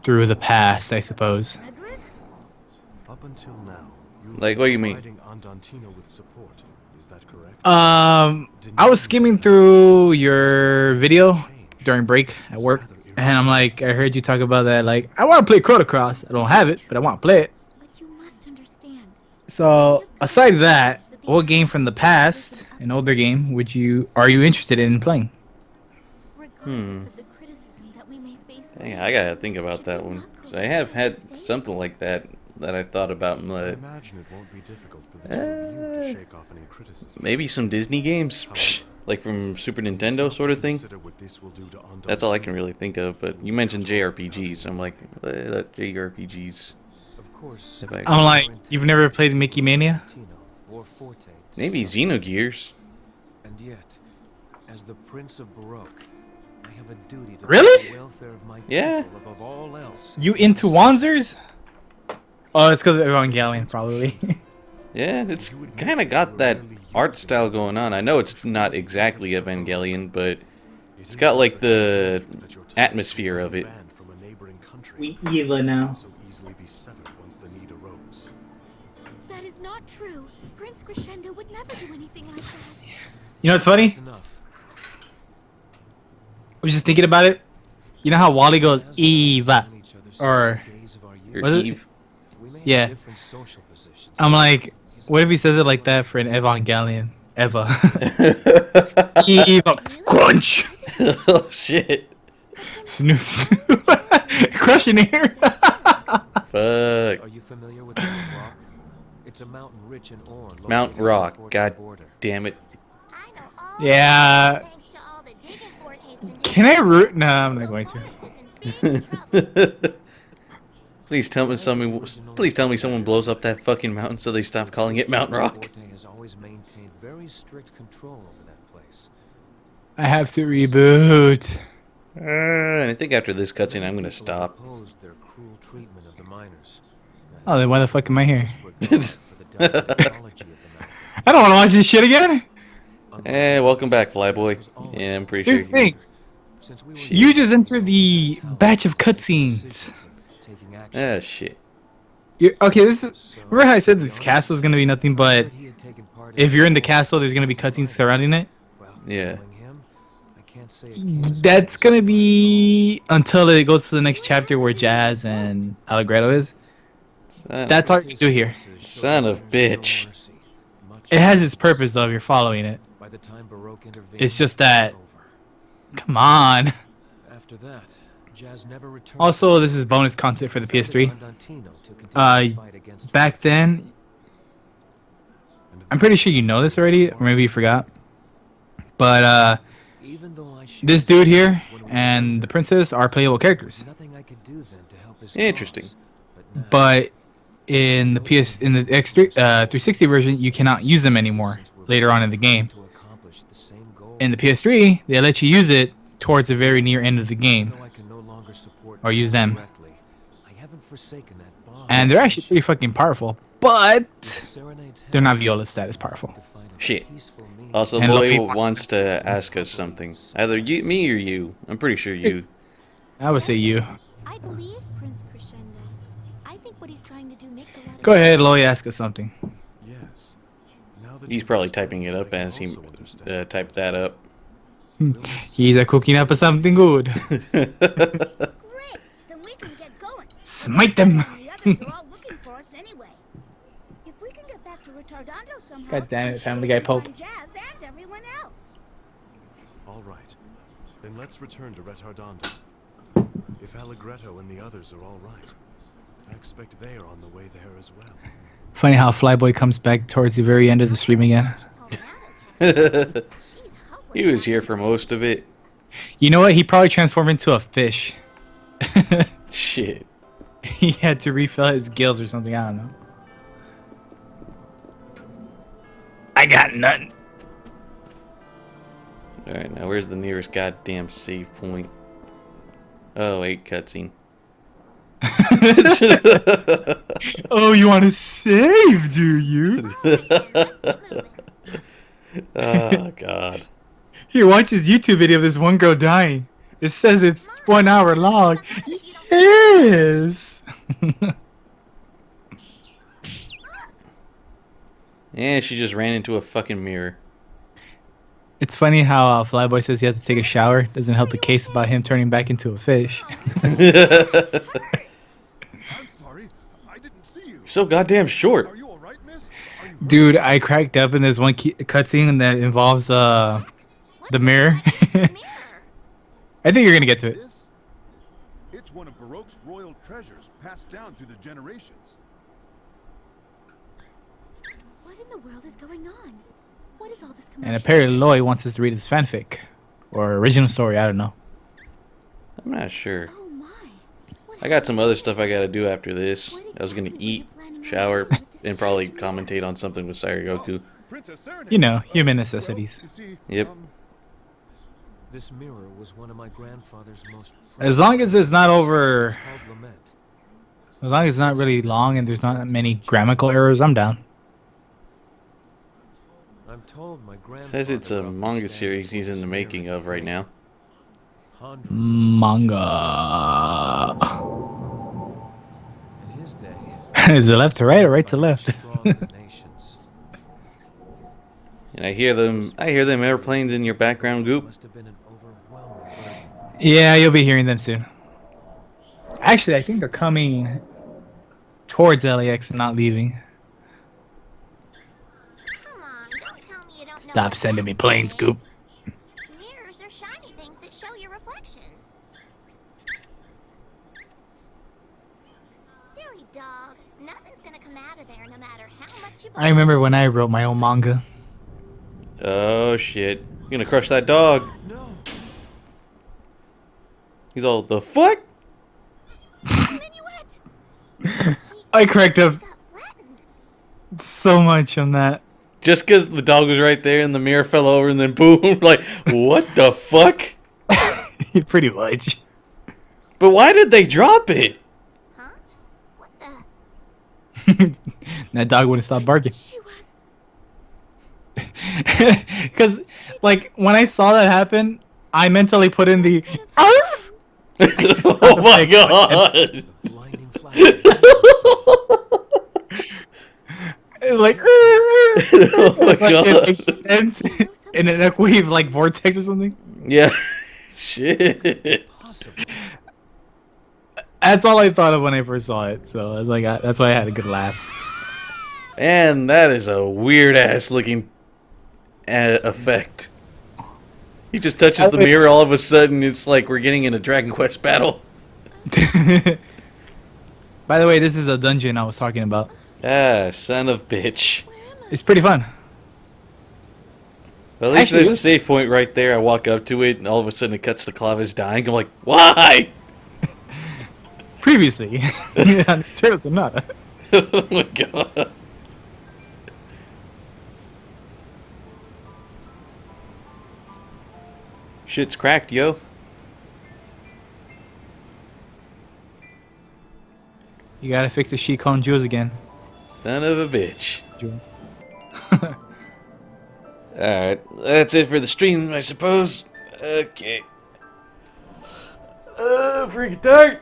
Through the past, I suppose. Frederick? Up until now, you've Like, what do you mean? providing Andantino with support. Is that correct? I was skimming through your video during break at work, and I'm like, I heard you talk about that. Like, I want to play Chrono Cross. I don't have it, but I want to play it. But you must understand. So, aside that, what game from the past, an older game, are you interested in playing? Regardless of the criticism that we may face Dang, later, I gotta think about should that we one. not go I have through had those mistakes? something like that I thought about, I but imagine it won't be difficult for the two of you to shake off any criticism. maybe some Disney games, Psh, like from Super Nintendo sort of thing. Consider what this will do to That's all I can Andantino. really think of. But you mentioned JRPGs, I'm like, JRPGs. Of course. If I- I'm like, you've never played Mickey Mania? Or Forte to Maybe some. Xenogears. And yet, as the Prince of Baroque, I have a duty to Really? put the welfare of my Yeah. people above all else. You into Wanzers? Oh, it's because of Evangelion, probably. Yeah, it's kind of got that art style going on. I know it's not exactly Evangelion, but it's got like the atmosphere of it. Banned from a neighboring country, Eva now. so easily be severed once the need arose. That is not true. Prince Crescendo would never do anything like that. You know what's funny? It's enough. I was just thinking about it. You know how Wally goes, Eva? Known each other since Or- the days of our Or youth. Was it- Eve. We may have Yeah. different social positions, I'm but like, he's what if he always says it like someone that for an Evangelion? Eva. Oh Eva. Crunch. shit. Snooze. Crushing here. Fuck. Are you familiar with Mount Rock? It's a mountain rich in ore. located Mount on the Rock. Forte God border. damn it. I know all Yeah. about it, thanks to all the digging Forte's been doing. Can I root? No, I'm not The going to. forest is in big trouble. Please tell me someone blows up that fucking mountain so they stop calling it Mount Rock. Forte has always maintained very strict control over that place. I have to reboot. And I think after this cutscene I'm gonna People stop. opposed their cruel treatment of the miners. Oh, then why the fuck am I here? Disregard for the delicate ecology of the mountain. I don't want to watch this shit again. Welcome back, Flyboy. Yeah, I'm pretty Here's sure. the thing. Since we were You young, just entered the brutality, batch of cutscenes. decisions, and taking action. Shit. Okay, this is. So, Remember how I said to be this honest, castle is gonna be nothing I but heard he had taken part if you're in the war. castle, there's gonna be cutscenes surrounding it. Well, Yeah. knowing him, I can't say it came as a That's big gonna surprise be until it goes to the next chapter where Jazz and Allegretto is. Son, That's all you can do here. Son of bitch. It has its purpose though if you're following it. By the time Baroque intervened, It's just it was that- over. Come on. After that, Jazz never returned. Also, this is bonus content for the PS3. Andantino to continue Uh, his fight against Back then, I'm pretty sure you know this already, or maybe you forgot. But Even though I shared this dude here secrets when we were and younger, the princess are playable characters. there's nothing I could do then to help his Interesting. cause. But now, But in the X3 360 version, you cannot use them anymore later on in the game. to accomplish the same goal, In the PS3, they let you use it towards the very near end of the game. though I can no longer support Or use Jazz them. directly, I haven't forsaken that bond. And they're actually pretty fucking powerful. But It serenades they're not heaven Viola status powerful. to find a Shit. peaceful meaning. Also, And Lloyd Luffy- wants to ask us something. Either me or you. I'm pretty sure you. I would say you. I believe Prince Crescendo. I think what he's trying to do makes a lot of Go ahead, Loy, ask us something. Yes. Now that He's you've probably explained typing it I up can as he also understand. typed that up. He's a cooking up for something good. Great! Then we can get going. Smite them. And the others are all looking for us anyway. If we can get back to Retardando somehow, God damn it, I'm sure Family we Guy can Pope. find Jazz and everyone else. All right. Then let's return to Retardando. If Allegretto and the others are all right, I expect they are on the way there as well. Funny how Flyboy comes back towards the very end of the stream again. He was here for most of it. You know what? He probably transformed into a fish. Shit. He had to refill his gills or something. I don't know. I got nothing. Alright, now where's the nearest goddamn save point? Oh, wait, cutscene. Oh, you want to save, do you? Oh, God. Here, watch this YouTube video of this one girl dying. It says it's 1 hour long. Yes! Yeah, she just ran into a fucking mirror. It's funny how Flyboy says he has to take a shower. Doesn't help the case about him turning back into a fish. I'm sorry. I didn't see you. So goddamn short. Are you all right, miss? Are you hurt? Dude, I cracked up in this one cutscene that involves the mirror. I think you're gonna get to it. This? It's one of Baroque's royal treasures passed down through the generations. What in the world is going on? What is all this And commotion? apparently Loy wants us to read his fanfic. Or original story, I don't know. I'm not sure. Oh my. What I got some happened? other stuff I gotta do after this. What I was gonna exactly were you eat, planning on shower, doing with this and probably strange man? commentate on something with Goku. Princess Serenade. You know, human necessities. You see, Yep. This mirror was one of my grandfather's most. As long as it's not over... It's called Lament. As long as it's not really long and there's not many grammatical errors, I'm down. I'm told my grandfather Says it's a often manga stands series before he's in this the mirror making to of right think, now. pondering Manga. in his day. Is it left to right or right to left? Stronger nations. And I hear them airplanes in your background, Goop. Must have been an overwhelming burden. Yeah, you'll be hearing them soon. Actually, I think they're coming towards LAX and not leaving. Come on, don't tell me you don't know Stop what sending me that planes, is. Goop. Mirrors are shiny things that show your reflection. Silly dog. Nothing's gonna come out of there no matter how much you I remember when I wrote my own manga. Oh shit. You're gonna crush that dog. No. He's all, the fuck? Minuet! I cracked up Got flattened. so much on that. Just because the dog was right there and the mirror fell over and then boom, like, what the fuck? Pretty much. But why did they drop it? Huh? What the? That dog wouldn't stop barking. She was. Because, like, when I saw that happen, I mentally put in the ARF! Oh my god! Blinding flash. Like, Oh my like god. it extends in an equave like vortex or something. Yeah. Shit. Possible. That's all I thought of when I first saw it. So I was like, that's why I had a good laugh. And that is a weird ass looking effect. He just touches the mirror, all of a sudden it's like we're getting in a Dragon Quest battle. By the way, this is a dungeon I was talking about. Ah, son of bitch. It's pretty fun. Well, at least Actually, there's a save point right there. I walk up to it, and all of a sudden it cuts to Clavis dying. I'm like, why? Previously, on Turtle Sonata. Oh my god. Shit's cracked, yo. You gotta fix the Shikon jewels again. Son of a bitch. Jewel. Alright, that's it for the stream, I suppose. Okay. Freaking tight.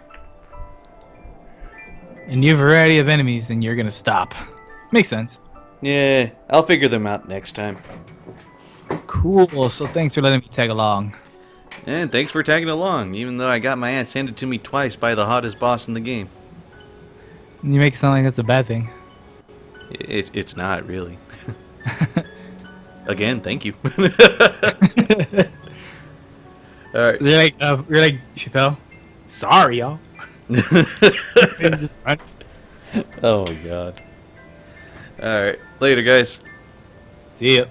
A new variety of enemies, and you're gonna stop. Makes sense. Yeah, I'll figure them out next time. Cool. So thanks for letting me tag along. And thanks for tagging along, even though I got my ass handed to me twice by the hottest boss in the game. You make it sound like that's a bad thing. It's not really. Again, thank you. All right. You're like Chappelle. Sorry, y'all. And just runs. Oh my god. All right, later, guys. See ya.